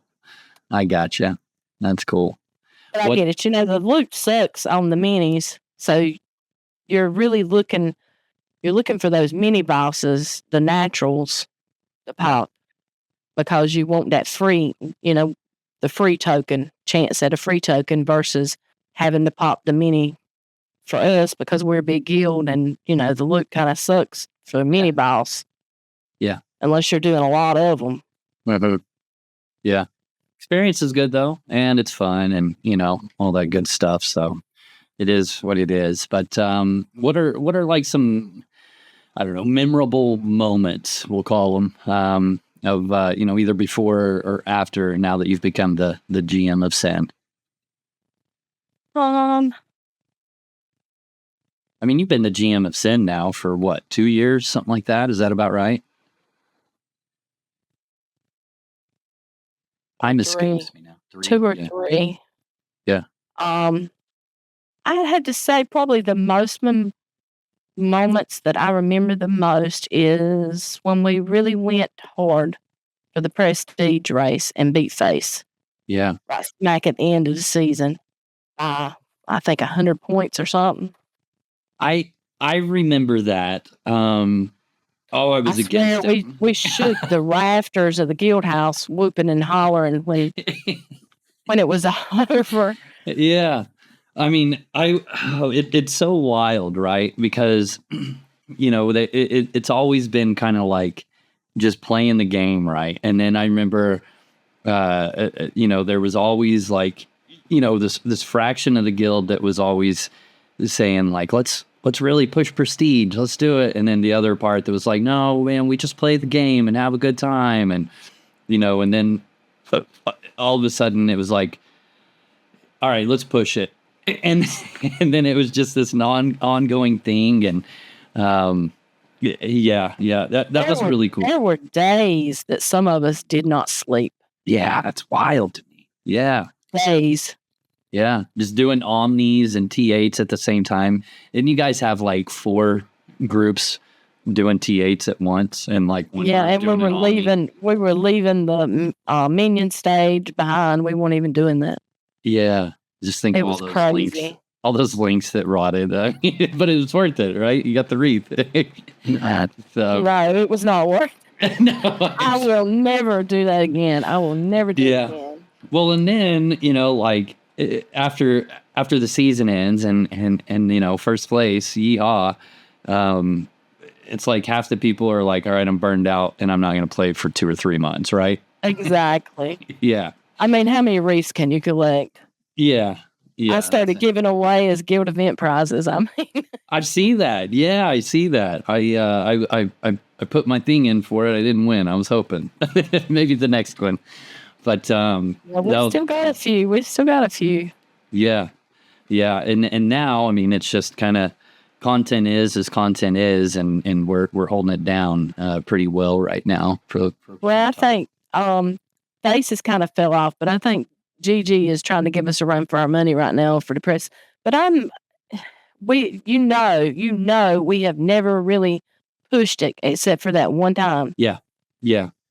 [SPEAKER 1] I gotcha. That's cool.
[SPEAKER 2] But I get it. The loot sucks on the minis. So you're really looking for those mini bosses, the naturals, the pop, because you want that free, the free token, chance at a free token versus having to pop the mini for us because we're a big guild and, the loot kind of sucks for a mini boss.
[SPEAKER 1] Yeah.
[SPEAKER 2] Unless you're doing a lot of them.
[SPEAKER 1] Yeah. Experience is good though. And it's fun and, all that good stuff. So it is what it is. But what are like some, I don't know, memorable moments, we'll call them, of, either before or after now that you've become the GM of SYN? I mean, you've been the GM of SYN now for what, 2 years, something like that? Is that about right? Time escapes me now.
[SPEAKER 2] 2 or 3.
[SPEAKER 1] Yeah.
[SPEAKER 2] I had to say probably the most moments that I remember the most is when we really went hard for the prestige race and beat Face.
[SPEAKER 1] Yeah.
[SPEAKER 2] Right smack at the end of the season. I think 100 points or something.
[SPEAKER 1] I remember that. I was against it.
[SPEAKER 2] We shook the rafters of the guild house, whooping and hollering when it was over.
[SPEAKER 1] Yeah. I mean, it's so wild, right? Because, it's always been kind of like just playing the game, right? And then I remember, there was always like, this fraction of the guild that was always saying like, let's really push prestige, let's do it. And then the other part that was like, no, man, we just play the game and have a good time. And, and then all of a sudden it was like, all right, let's push it. And then it was just this ongoing thing. And, that was really cool.
[SPEAKER 2] There were days that some of us did not sleep.
[SPEAKER 1] Yeah, that's wild to me. Yeah.
[SPEAKER 2] Days.
[SPEAKER 1] Yeah, just doing Omnis and T8s at the same time. Didn't you guys have like 4 groups doing T8s at once? And like
[SPEAKER 2] and we were leaving the minion stage behind. We weren't even doing that.
[SPEAKER 1] Yeah, just think
[SPEAKER 2] it
[SPEAKER 1] of
[SPEAKER 2] was crazy.
[SPEAKER 1] All those links that rotted, but it was worth it, right? You got the wreath.
[SPEAKER 2] Right, it was not worth it. No, I will never do that again. I will never do it again.
[SPEAKER 1] Well, and then, like after the season ends and first place, yeehaw, it's like half the people are like, all right, I'm burned out and I'm not going to play for 2 or 3 months, right?
[SPEAKER 2] Exactly.
[SPEAKER 1] Yeah.
[SPEAKER 2] I mean, how many wreaths can you collect?
[SPEAKER 1] Yeah.
[SPEAKER 2] I started giving away as guild event prizes. I mean,
[SPEAKER 1] I see that. Yeah, I see that. I put my thing in for it. I didn't win. I was hoping maybe the next one, but
[SPEAKER 2] we've still got a few.
[SPEAKER 1] Yeah, and now I mean it's just kind of content is as content is, and we're holding it down pretty well right now.
[SPEAKER 2] I think Faces kind of fell off, but I think GG is trying to give us a run for our money right now for the press. But we have never really pushed it except for that one time.
[SPEAKER 1] Yeah.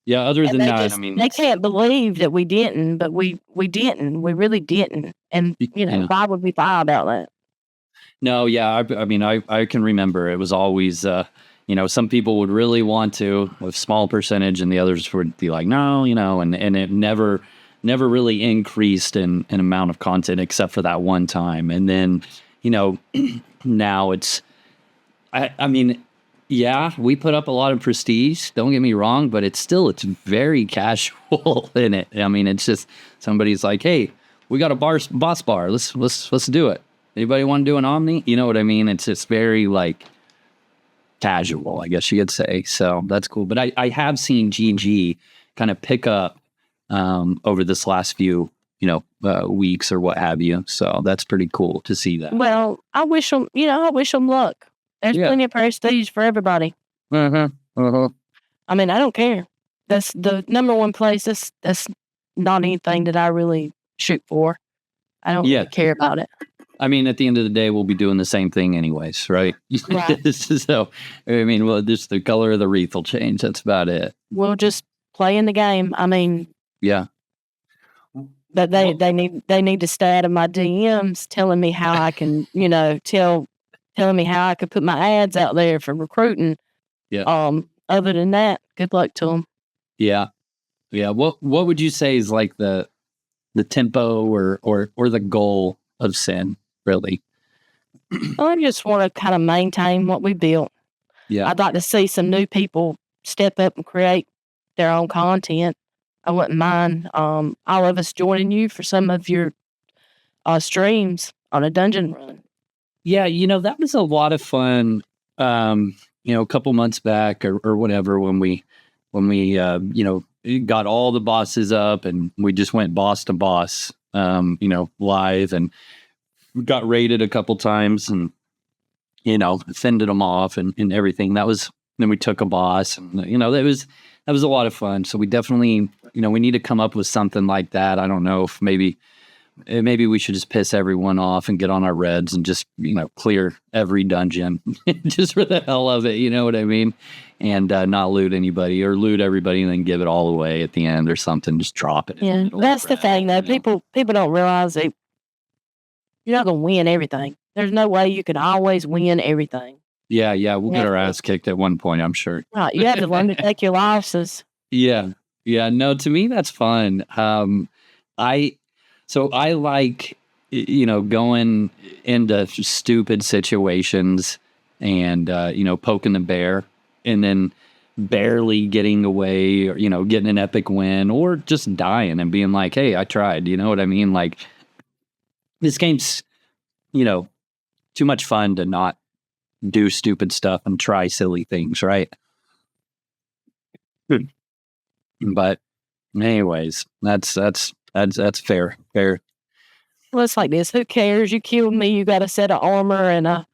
[SPEAKER 1] Other than that, I mean,
[SPEAKER 2] they can't believe that we didn't, but we didn't. We really didn't. And why would we lie about that?
[SPEAKER 1] No, yeah. I mean, I can remember it was always, some people would really want to with small percentage, and the others would be like, no, and it never really increased in amount of content except for that one time. And then, now it's, I mean, yeah, we put up a lot of prestige, don't get me wrong, but it's very casual in it. I mean, it's just somebody's like, hey, we got a boss bar. Let's do it. Anybody want to do an Omni? You know what I mean? It's just very like casual, I guess you could say. So that's cool. But I have seen GG kind of pick up over this last few, weeks or what have you. So that's pretty cool to see that.
[SPEAKER 2] Well, I wish them luck. There's plenty of prestige for everybody.
[SPEAKER 1] I
[SPEAKER 2] mean, I don't care. That's the number one place. That's not anything that I really shoot for. I don't really care about it.
[SPEAKER 1] I mean, at the end of the day, we'll be doing the same thing anyways, right?
[SPEAKER 2] Right.
[SPEAKER 1] So, I mean, just the color of the wreath will change. That's about it.
[SPEAKER 2] We'll just play in the game. I mean,
[SPEAKER 1] yeah.
[SPEAKER 2] But they need to stay out of my DMs telling me how I can, telling me how I could put my ads out there for recruiting.
[SPEAKER 1] Yeah.
[SPEAKER 2] Other than that, good luck to them.
[SPEAKER 1] Yeah. Yeah. What would you say is like the tempo or the goal of SYN, really?
[SPEAKER 2] I just want to kind of maintain what we built.
[SPEAKER 1] Yeah.
[SPEAKER 2] I'd like to see some new people step up and create their own content. I wouldn't mind all of us joining you for some of your streams on a dungeon run.
[SPEAKER 1] Yeah, that was a lot of fun. A couple months back or whatever when we got all the bosses up and we just went boss to boss, live, and got raided a couple times and fended them off and everything. Then we took a boss and that was a lot of fun. So we definitely, we need to come up with something like that. I don't know if maybe we should just piss everyone off and get on our reds and just, clear every dungeon just for the hell of it. You know what I mean? And not loot anybody or loot everybody and then give it all away at the end or something. Just drop it.
[SPEAKER 2] Yeah, that's the thing though. People don't realize that you're not going to win everything. There's no way you can always win everything.
[SPEAKER 1] Yeah, we'll get our ass kicked at one point, I'm sure.
[SPEAKER 2] Right, you have to learn to take your losses.
[SPEAKER 1] Yeah. No, to me that's fun. I like, going into stupid situations and poking the bear and then barely getting away or getting an epic win or just dying and being like, hey, I tried. You know what I mean? Like, this game's too much fun to not do stupid stuff and try silly things, right? But anyways, that's fair.
[SPEAKER 2] Well, it's like this. Who cares? You killed me. You got a set of armor and a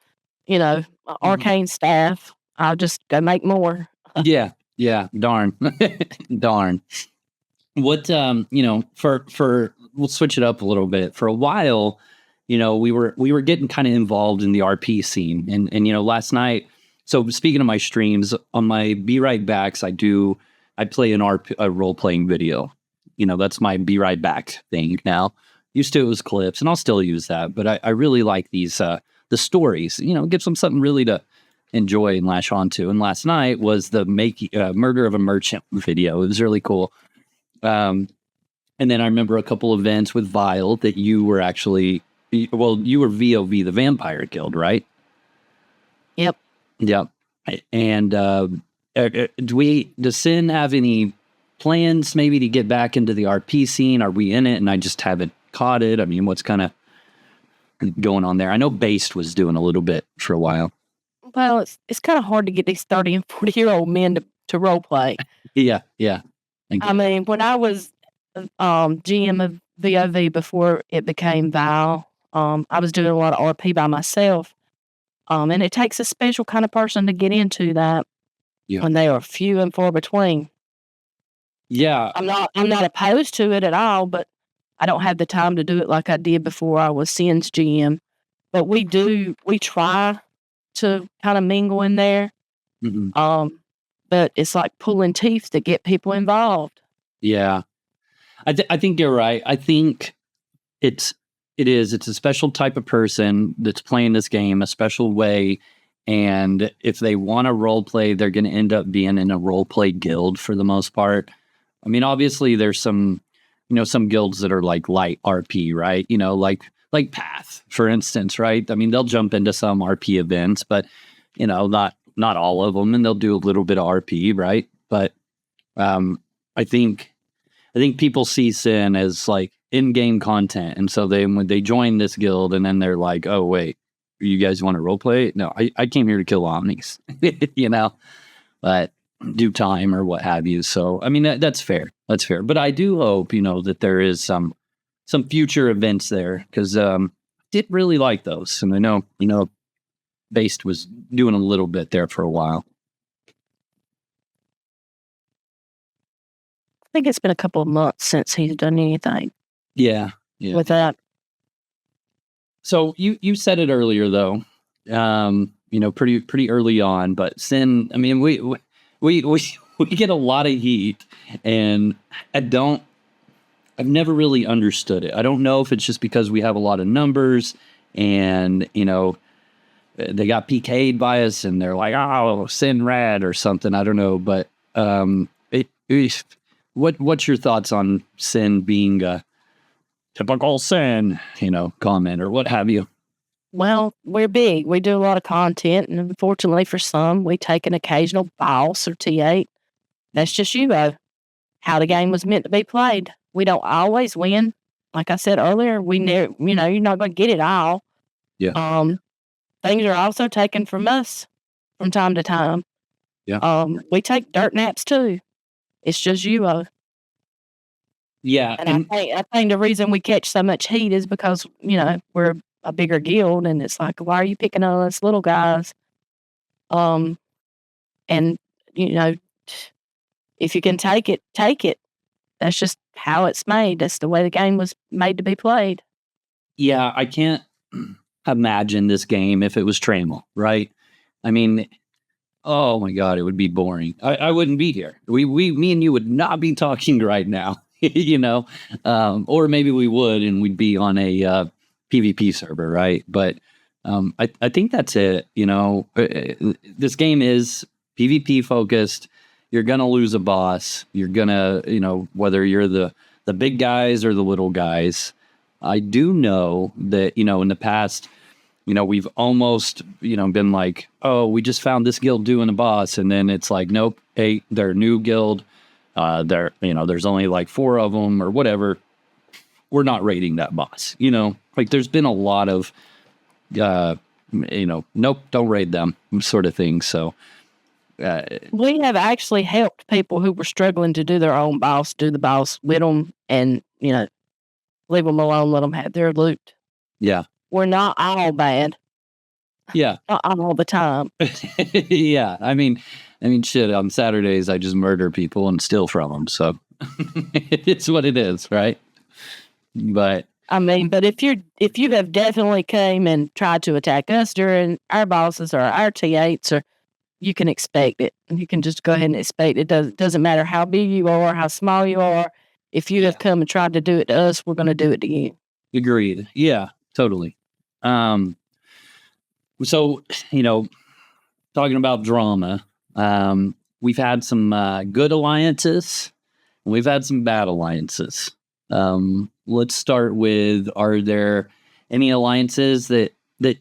[SPEAKER 2] arcane staff. I'll just go make more.
[SPEAKER 1] Yeah. Darn. What for we'll switch it up a little bit. For a while, we were getting kind of involved in the RP scene, and last night. So speaking of my streams, on my Be Right Backs, I play a role playing video. That's my Be Right Back thing now. Used to it was clips, and I'll still use that, but I really like these the stories. Gives them something really to enjoy and lash onto. And last night was the murder of a merchant video. It was really cool. And then I remember a couple events with Vile that you were actually. Well, you were VOV, the Vampire Guild, right?
[SPEAKER 2] Yep.
[SPEAKER 1] And does SYN have any plans maybe to get back into the RP scene? Are we in it and I just haven't caught it? I mean, what's kind of going on there? I know Based was doing a little bit for a while.
[SPEAKER 2] Well, it's kind of hard to get these 30 and 40-year-old men to role play.
[SPEAKER 1] Yeah.
[SPEAKER 2] I mean, when I was GM of VOV before it became Val, I was doing a lot of RP by myself. And it takes a special kind of person to get into that when they are few and far between.
[SPEAKER 1] Yeah.
[SPEAKER 2] I'm not opposed to it at all, but I don't have the time to do it like I did before I was SYN's GM. But we try to kind of mingle in there.
[SPEAKER 1] Mm-hmm.
[SPEAKER 2] But it's like pulling teeth to get people involved.
[SPEAKER 1] Yeah. I think you're right. I think it's a special type of person that's playing this game a special way. And if they want to role play, they're going to end up being in a role play guild for the most part. I mean, obviously there's some guilds that are like light RP, right? Like Path, for instance, right? I mean, they'll jump into some RP events, but not all of them, and they'll do a little bit of RP, right? But I think people see SYN as like in-game content, and so when they join this guild, and then they're like, "Oh wait, you guys want to roleplay?" No, I came here to kill omnis, but due time or what have you. So I mean that's fair. That's fair. But I do hope, that there is some future events there, because did really like those. And I know, Based was doing a little bit there for a while.
[SPEAKER 2] I think it's been a couple of months since he's done anything.
[SPEAKER 1] Yeah.
[SPEAKER 2] With that.
[SPEAKER 1] So you said it earlier though, pretty early on, but SYN, I mean, we get a lot of heat, and I've never really understood it. I don't know if it's just because we have a lot of numbers, and they got PK'd by us, and they're like, "Oh, SYN rad" or something. I don't know, but what's your thoughts on SYN being a typical SYN, comment or what have you?
[SPEAKER 2] Well, we're big. We do a lot of content, and unfortunately for some, we take an occasional boss or T8. That's just UO. How the game was meant to be played. We don't always win. Like I said earlier, we never, you're not going to get it all.
[SPEAKER 1] Yeah.
[SPEAKER 2] Things are also taken from us from time to time.
[SPEAKER 1] Yeah.
[SPEAKER 2] We take dirt naps too. It's just UO.
[SPEAKER 1] Yeah.
[SPEAKER 2] And I think the reason we catch so much heat is because, we're a bigger guild, and it's like, why are you picking on us little guys? And, if you can take it, take it. That's just how it's made. That's the way the game was made to be played.
[SPEAKER 1] Yeah, I can't imagine this game if it was Trammel, right? I mean, oh my God, it would be boring. I wouldn't be here. Me and you would not be talking right now, or maybe we would, and we'd be on a PvP server, right? But I think that's it. This game is PvP focused. You're gonna lose a boss. You're gonna, whether you're the big guys or the little guys. I do know that, in the past, we've almost, been like, oh, we just found this guild doing a boss. And then it's like, nope, hey, they're a new guild. There's only like 4 of them or whatever. We're not raiding that boss. Like there's been a lot of, nope, don't raid them sort of thing. So
[SPEAKER 2] we have actually helped people who were struggling to do their own boss, do the boss with them, and, leave them alone, let them have their loot.
[SPEAKER 1] Yeah.
[SPEAKER 2] We're not all bad.
[SPEAKER 1] Yeah.
[SPEAKER 2] Not all the time.
[SPEAKER 1] Yeah. I mean, shit, on Saturdays, I just murder people and steal from them. So it's what it is, right? But
[SPEAKER 2] but if you have definitely came and tried to attack us during our bosses or our T8s, or you can expect it. You can just go ahead and expect it. Doesn't matter how big you are, how small you are. If you have come and tried to do it to us, we're going to do it to you.
[SPEAKER 1] Agreed. Yeah, totally. So, talking about drama, we've had some good alliances, and we've had some bad alliances. Let's start with, are there any alliances that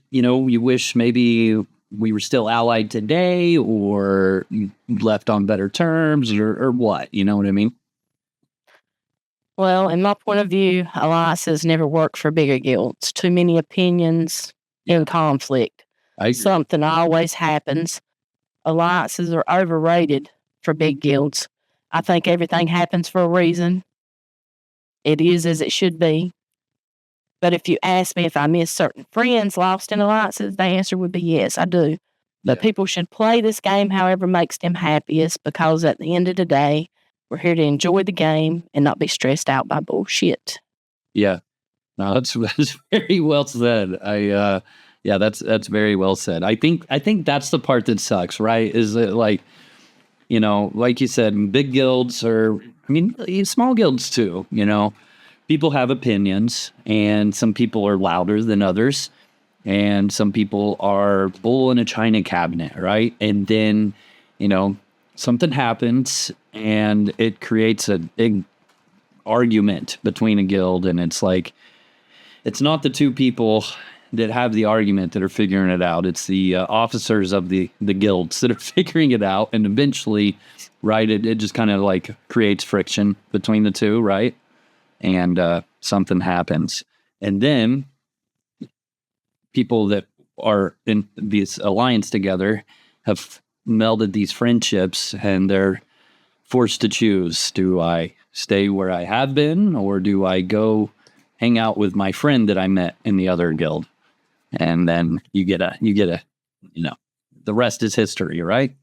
[SPEAKER 1] you wish maybe we were still allied today, or left on better terms, or what? You know what I mean?
[SPEAKER 2] Well, in my point of view, alliances never work for bigger guilds. Too many opinions in conflict. Something always happens. Alliances are overrated for big guilds. I think everything happens for a reason. It is as it should be. But if you ask me if I miss certain friends lost in alliances, the answer would be yes, I do. But people should play this game however makes them happiest, because at the end of the day, we're here to enjoy the game and not be stressed out by bullshit.
[SPEAKER 1] Yeah. No, that's very well said. That's very well said. I think that's the part that sucks, right? Is that like you said, big guilds, or small guilds too, people have opinions, and some people are louder than others, and some people are bull in a china cabinet, right? And then, something happens and it creates a big argument between a guild, and it's like, it's not the two people that have the argument that are figuring it out. It's the officers of the guilds that are figuring it out, and eventually, right, it just kind of like creates friction between the two, right? And something happens. And then people that are in this alliance together have melded these friendships, and they're forced to choose. Do I stay where I have been, or do I go hang out with my friend that I met in the other guild? And then you get a, the rest is history, right?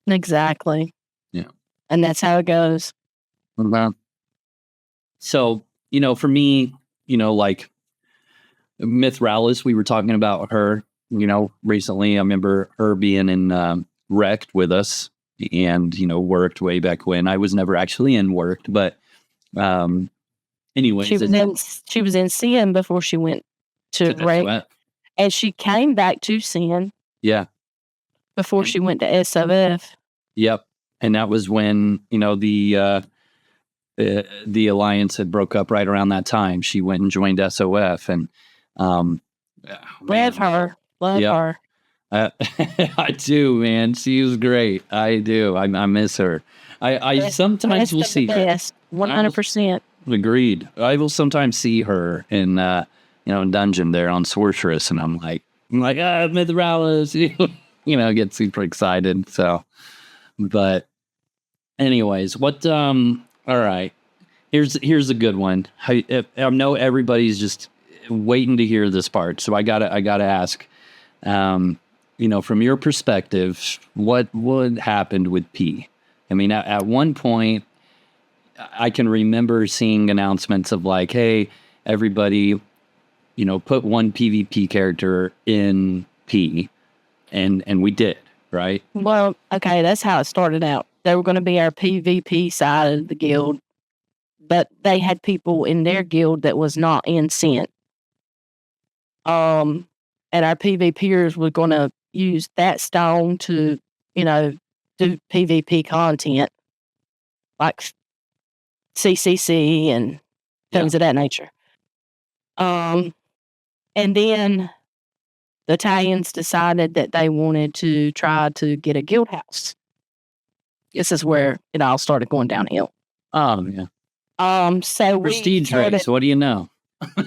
[SPEAKER 2] Exactly.
[SPEAKER 1] Yeah.
[SPEAKER 2] And that's how it goes.
[SPEAKER 1] So, for me, like Mythralis, we were talking about her, recently. I remember her being in Wrecked with us and, worked way back when. I was never actually in Worked, but anyways.
[SPEAKER 2] She was in SYN before she went to Wrecked. And she came back to SYN.
[SPEAKER 1] Yeah.
[SPEAKER 2] Before she went to SOF.
[SPEAKER 1] Yep. And that was when, the Alliance had broke up right around that time. She went and joined SOF, and
[SPEAKER 2] love her. Love her.
[SPEAKER 1] I do, man. She was great. I do. I miss her. I sometimes will see her.
[SPEAKER 2] 100%.
[SPEAKER 1] Agreed. I will sometimes see her in in dungeon there on Sorceress, and I'm like Mythralis, get super excited. So, but anyways, what? All right. Here's a good one. I know everybody's just waiting to hear this part, so I gotta ask. From your perspective, what happened with P? I mean, at one point, I can remember seeing announcements of like, hey, everybody, put one PvP character in P, and we did, right?
[SPEAKER 2] Well, okay, that's how it started out. They were going to be our PvP side of the guild, but they had people in their guild that was not in SYN. And our PvPers were going to use that stone to, do PvP content, like CCC and things of that nature. And then the Italians decided that they wanted to try to get a guild house. This is where it all started going downhill.
[SPEAKER 1] Oh, yeah.
[SPEAKER 2] So
[SPEAKER 1] prestige race. What do you know?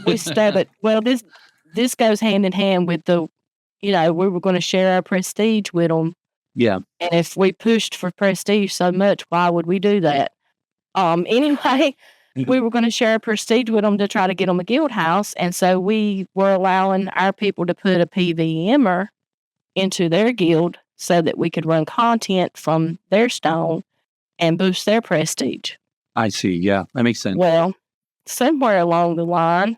[SPEAKER 2] We started. Well, this goes hand in hand with the, we were going to share our prestige with them.
[SPEAKER 1] Yeah.
[SPEAKER 2] And if we pushed for prestige so much, why would we do that? Anyway, we were going to share our prestige with them to try to get them a guild house. And so we were allowing our people to put a PVMer into their guild so that we could run content from their stone and boost their prestige.
[SPEAKER 1] I see. Yeah, that makes sense.
[SPEAKER 2] Well, somewhere along the line,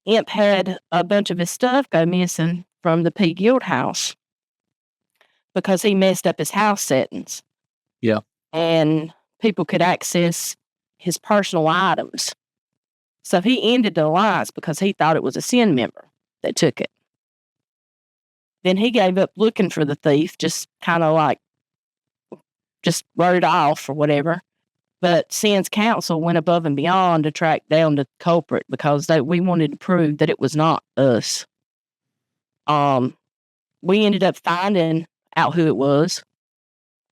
[SPEAKER 2] Imp had a bunch of his stuff go missing from the P guild house because he messed up his house settings.
[SPEAKER 1] Yeah.
[SPEAKER 2] And people could access his personal items. So he ended the alliance because he thought it was a SYN member that took it. Then he gave up looking for the thief, just kind of like, just wrote it off or whatever. But SYN's council went above and beyond to track down the culprit because we wanted to prove that it was not us. We ended up finding out who it was.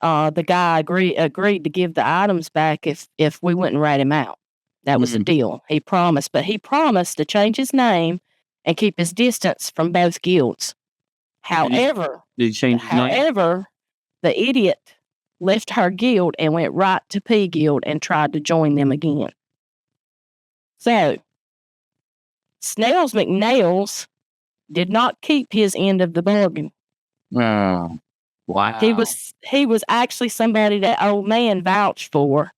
[SPEAKER 2] The guy agreed to give the items back if we wouldn't rat him out. That was the deal. He promised to change his name and keep his distance from both guilds. However,
[SPEAKER 1] did he change his name?
[SPEAKER 2] The idiot left our guild and went right to P Guild and tried to join them again. So, Snails McNails did not keep his end of the bargain.
[SPEAKER 1] Oh, wow.
[SPEAKER 2] He was actually somebody that old man vouched for,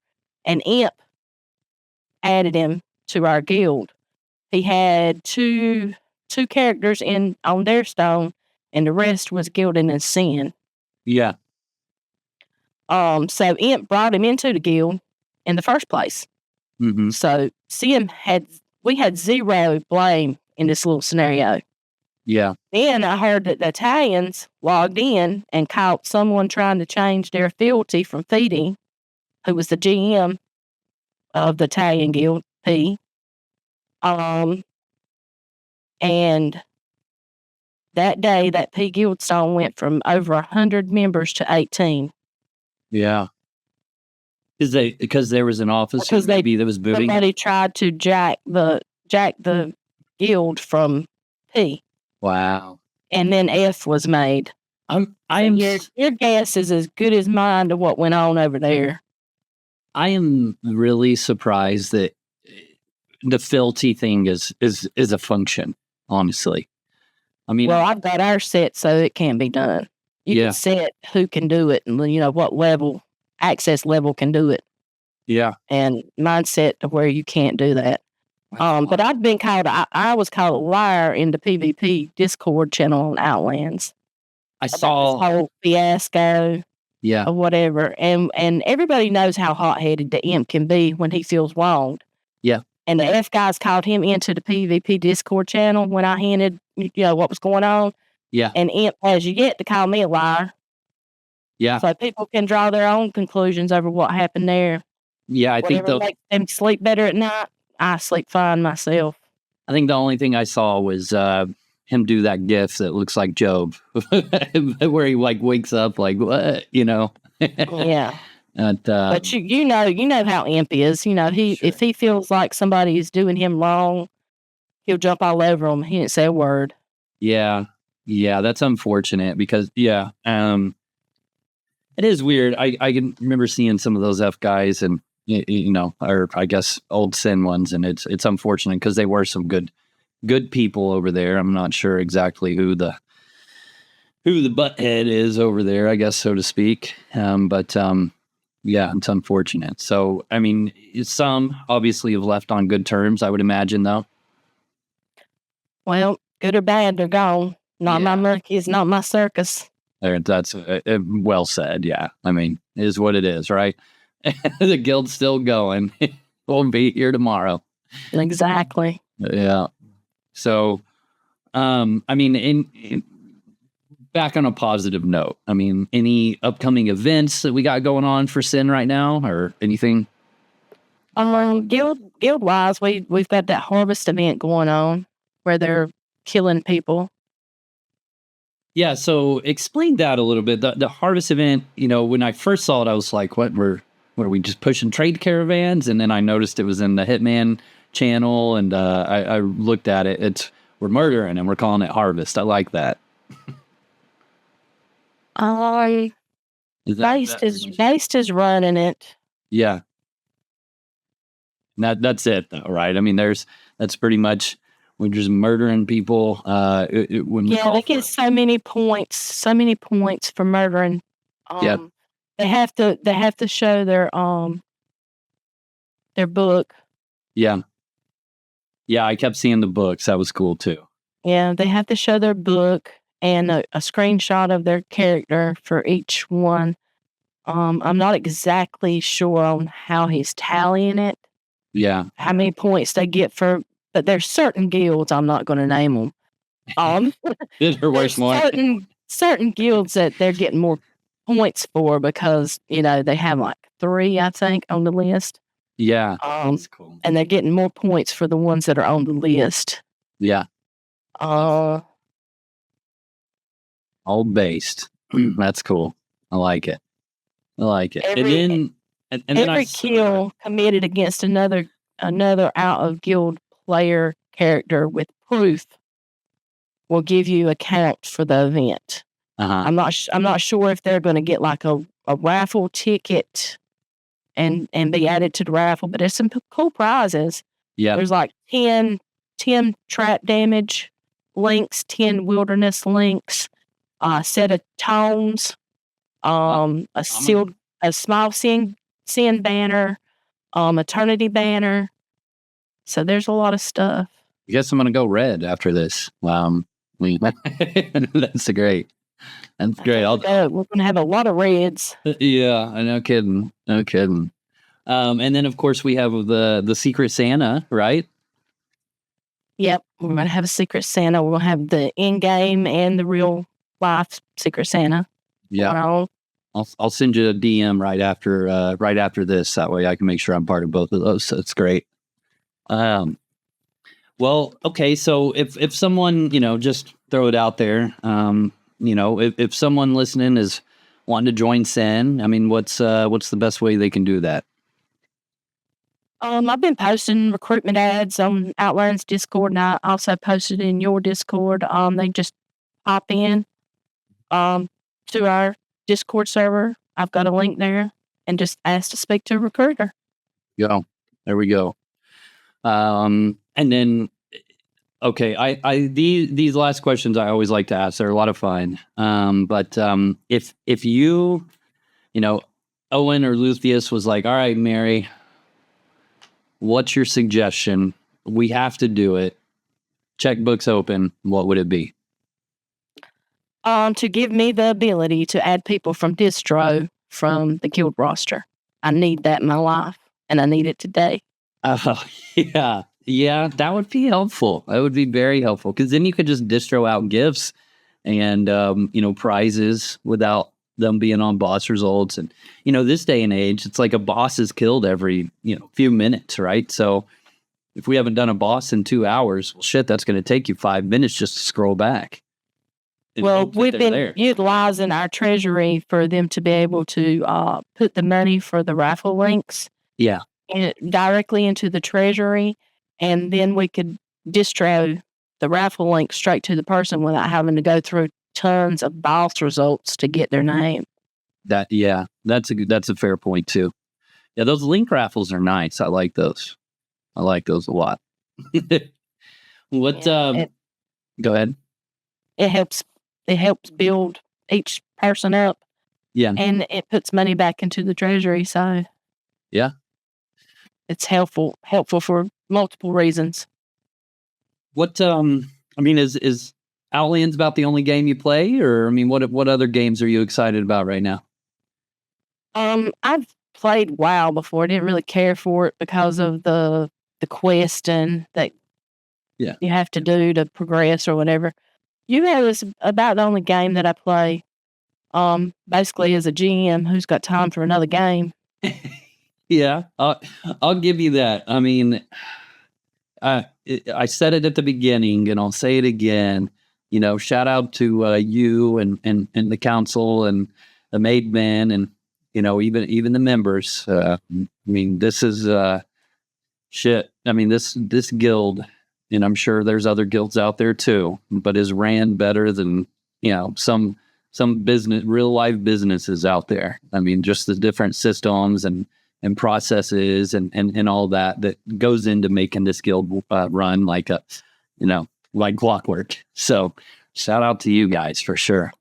[SPEAKER 2] and Imp added him to our guild. He had two characters on their stone, and the rest was gilded in SYN.
[SPEAKER 1] Yeah.
[SPEAKER 2] So Imp brought him into the guild in the first place.
[SPEAKER 1] Mm-hmm.
[SPEAKER 2] So we had zero blame in this little scenario.
[SPEAKER 1] Yeah.
[SPEAKER 2] Then I heard that the Italians logged in and caught someone trying to change their fealty from Fede, who was the GM of the Italian guild, P. And that day, that P Guildstone went from over 100 members to 18.
[SPEAKER 1] Yeah. Because there was an officer maybe that was moving.
[SPEAKER 2] Somebody tried to jack the guild from P.
[SPEAKER 1] Wow.
[SPEAKER 2] And then F was made. Your guess is as good as mine to what went on over there.
[SPEAKER 1] I am really surprised that the filthy thing is a function, honestly. I mean,
[SPEAKER 2] Well, I've got ours set so it can't be done. You
[SPEAKER 1] Yeah.
[SPEAKER 2] can set who can do it and, what level, access level can do it.
[SPEAKER 1] yeah.
[SPEAKER 2] And mine's set to where you can't do that. But I've been called, I was called a liar in the PvP Discord channel on Outlands.
[SPEAKER 1] I
[SPEAKER 2] About this
[SPEAKER 1] saw,
[SPEAKER 2] whole fiasco
[SPEAKER 1] yeah,
[SPEAKER 2] or whatever. And everybody knows how hot-headed the imp can be when he feels wronged.
[SPEAKER 1] yeah,
[SPEAKER 2] And the F guys called him into the PvP Discord channel when I hinted, what was going on.
[SPEAKER 1] yeah,
[SPEAKER 2] And imp has yet to call me a liar.
[SPEAKER 1] yeah,
[SPEAKER 2] So people can draw their own conclusions over what happened there.
[SPEAKER 1] yeah.
[SPEAKER 2] Whatever makes them sleep better at night, I sleep fine myself.
[SPEAKER 1] I think the only thing I saw was him do that gif that looks like Job, where he like wakes up like what,
[SPEAKER 2] Yeah.
[SPEAKER 1] And,
[SPEAKER 2] But you know how imp is.
[SPEAKER 1] Sure.
[SPEAKER 2] If he feels like somebody is doing him wrong, he'll jump all over them. He didn't say a word.
[SPEAKER 1] yeah, that's unfortunate because it is weird. I can remember seeing some of those F guys and or I guess old SYN ones, and it's unfortunate because they were some good people over there. I'm not sure exactly who the butthead is over there, I guess, so to speak. But yeah, it's unfortunate. So I mean, some obviously have left on good terms, I would imagine, though.
[SPEAKER 2] Well, good or bad, they're gone. Not my monkeys, not my circus.
[SPEAKER 1] That's well said. Yeah, I mean, it is what it is, right? The guild's still going. Won't be here tomorrow.
[SPEAKER 2] Exactly.
[SPEAKER 1] Yeah. So, I mean, back on a positive note, I mean, any upcoming events that we got going on for SYN right now, or anything?
[SPEAKER 2] Guild wise, we've got that harvest event going on where they're killing people.
[SPEAKER 1] Yeah, so explain that a little bit. The harvest event, when I first saw it, I was like, what are we just pushing trade caravans? And then I noticed it was in the Hitman channel, and I looked at it. We're murdering and we're calling it harvest. I like that.
[SPEAKER 2] Based is running it.
[SPEAKER 1] Yeah. That's it though, right? I mean, that's pretty much, we're just murdering people. When we
[SPEAKER 2] they get so many points for murdering.
[SPEAKER 1] Yep.
[SPEAKER 2] They have to show their book.
[SPEAKER 1] Yeah. Yeah, I kept seeing the books. That was cool too.
[SPEAKER 2] Yeah, they have to show their book and a screenshot of their character for each one. I'm not exactly sure on how he's tallying it.
[SPEAKER 1] Yeah.
[SPEAKER 2] How many points they get but there's certain guilds, I'm not going to name them.
[SPEAKER 1] They're worth more.
[SPEAKER 2] Certain guilds that they're getting more points for because, they have like 3, I think, on the list.
[SPEAKER 1] Yeah. That's cool.
[SPEAKER 2] And they're getting more points for the ones that are on the list.
[SPEAKER 1] Yeah. All based. That's cool. I like it.
[SPEAKER 2] Every kill committed against another out of guild player character with proof will give you a count for the event. I'm not sure if they're going to get like a raffle ticket and be added to the raffle, but there's some cool prizes.
[SPEAKER 1] Yeah,
[SPEAKER 2] there's like 10 trap damage links, 10 wilderness links, a set of tomes, a small SYN banner, eternity banner. So there's a lot of stuff.
[SPEAKER 1] I guess I'm gonna go red after this. That's great. That's great.
[SPEAKER 2] We're gonna have a lot of reds.
[SPEAKER 1] Yeah, no kidding. And then of course we have the Secret Santa, right?
[SPEAKER 2] Yep, we're gonna have a Secret Santa. We're gonna have the in-game and the real life Secret Santa.
[SPEAKER 1] Yeah. I'll send you a DM right after this. That way I can make sure I'm part of both of those. So it's great. Well, okay. So if someone, just throw it out there, if someone listening is wanting to join SYN, I mean, what's the best way they can do that?
[SPEAKER 2] I've been posting recruitment ads on Outlands Discord, and I also posted in your Discord. They just pop in, to our Discord server. I've got a link there. and just ask to speak to a recruiter.
[SPEAKER 1] Go. There we go. And then, okay, these last questions I always like to ask. They're a lot of fun. But if you, Owen or Lucius was like, all right, Mary, what's your suggestion? We have to do it. Checkbooks open. What would it be?
[SPEAKER 2] To give me the ability to add people from distro from the guild roster. I need that in my life, and I need it today.
[SPEAKER 1] Yeah, that would be helpful. That would be very helpful, because then you could just distro out gifts and prizes without them being on boss results. And this day and age, it's like a boss is killed every few minutes, right? So if we haven't done a boss in 2 hours, well, shit, that's going to take you 5 minutes just to scroll back.
[SPEAKER 2] Well, we've been utilizing our treasury for them to be able to put the money for the raffle links directly into the treasury, and then we could distro the raffle link straight to the person without having to go through tons of boss results to get their name.
[SPEAKER 1] That's a fair point too. Yeah, those link raffles are nice. I like those. I like those a lot. Go ahead.
[SPEAKER 2] It helps build each person up.
[SPEAKER 1] Yeah.
[SPEAKER 2] And it puts money back into the treasury. So
[SPEAKER 1] yeah,
[SPEAKER 2] it's helpful for multiple reasons.
[SPEAKER 1] What, is Outlands about the only game you play? Or, what other games are you excited about right now?
[SPEAKER 2] I've played WoW before. I didn't really care for it because of the quest and that you have to do to progress or whatever. UO is about the only game that I play, basically as a GM who's got time for another game.
[SPEAKER 1] Yeah, I'll give you that. I said it at the beginning, and I'll say it again. Shout out to you and the council and the made men, and even the members. This is shit. This guild. And I'm sure there's other guilds out there too, but is ran better than, some business, real life businesses out there. Just the different systems and processes and all that goes into making this guild run like like clockwork. So shout out to you guys for sure.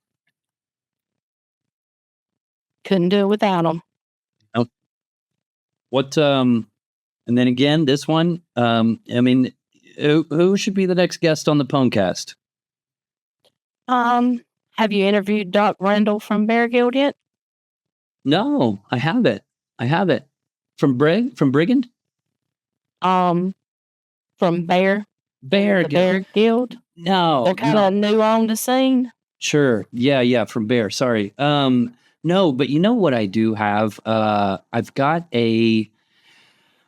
[SPEAKER 2] Couldn't do it without them.
[SPEAKER 1] Oh. What, and then again, this one, who should be the next guest on the Pwncast?
[SPEAKER 2] Have you interviewed Doc Randall from Bear Guild yet?
[SPEAKER 1] No, I haven't. From Brigand?
[SPEAKER 2] From Bear Guild.
[SPEAKER 1] No,
[SPEAKER 2] they're kind of new on the scene.
[SPEAKER 1] Sure. Yeah. From Bear. Sorry. No, but you know what I do have? I've got a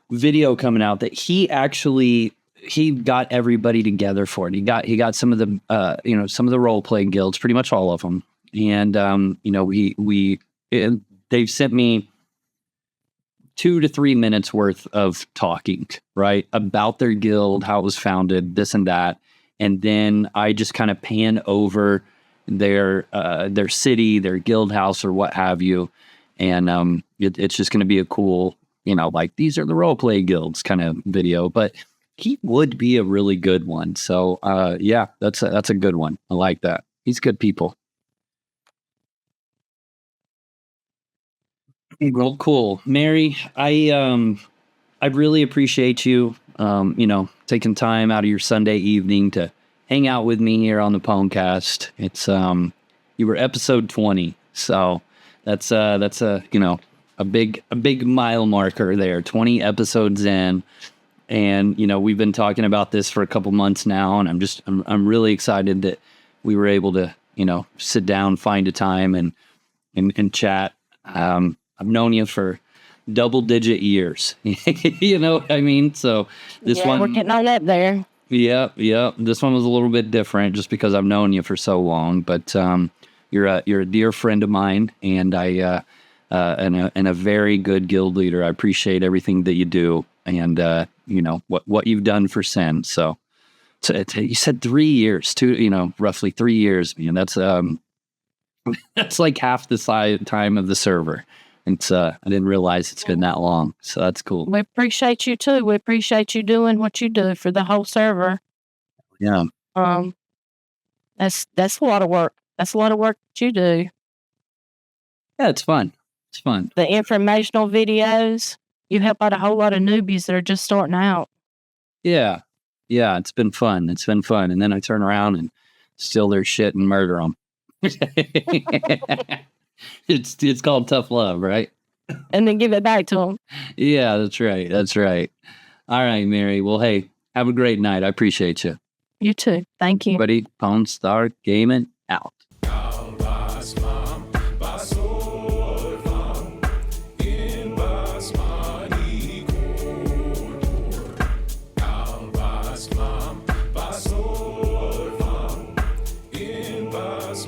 [SPEAKER 1] video coming out that he got everybody together for it. He got some of the some of the role playing guilds, pretty much all of them, and they've sent me 2 to 3 minutes worth of talking, right, about their guild, how it was founded, this and that, and then I just kind of pan over their city, their guild house, or what have you, and it's just going to be a cool, like these are the role play guilds kind of video, but. He would be a really good one. So, that's a good one. I like that. He's good people. Well, cool. Mary, I really appreciate you, taking time out of your Sunday evening to hang out with me here on the Pwncast. It's, you were episode 20. So that's a big mile marker there, 20 episodes in. And, we've been talking about this for a couple months now, and I'm really excited that we were able to, sit down, find a time and chat. I've known you for double-digit years. You know what I mean? So this one,
[SPEAKER 2] we're getting on up there.
[SPEAKER 1] Yeah. This one was a little bit different just because I've known you for so long. But you're a dear friend of mine, and and a very good guild leader. I appreciate everything that you do, and what you've done for SYN. So you said 3 years, roughly 3 years. That's like half the time of the server. It's I didn't realize it's been that long, so that's cool.
[SPEAKER 2] We appreciate you too. We appreciate you doing what you do for the whole server.
[SPEAKER 1] Yeah.
[SPEAKER 2] That's a lot of work. That's a lot of work that you do.
[SPEAKER 1] Yeah, it's fun. It's fun.
[SPEAKER 2] The informational videos, you help out a whole lot of newbies that are just starting out.
[SPEAKER 1] Yeah. Yeah, it's been fun. It's been fun. And then I turn around and steal their shit and murder them. It's called tough love, right?
[SPEAKER 2] And then give it back to them.
[SPEAKER 1] Yeah, that's right. That's right. All right, Mary. Well, hey, have a great night. I appreciate you.
[SPEAKER 2] You too. Thank you.
[SPEAKER 1] Buddy, Pawn Star Gaming out.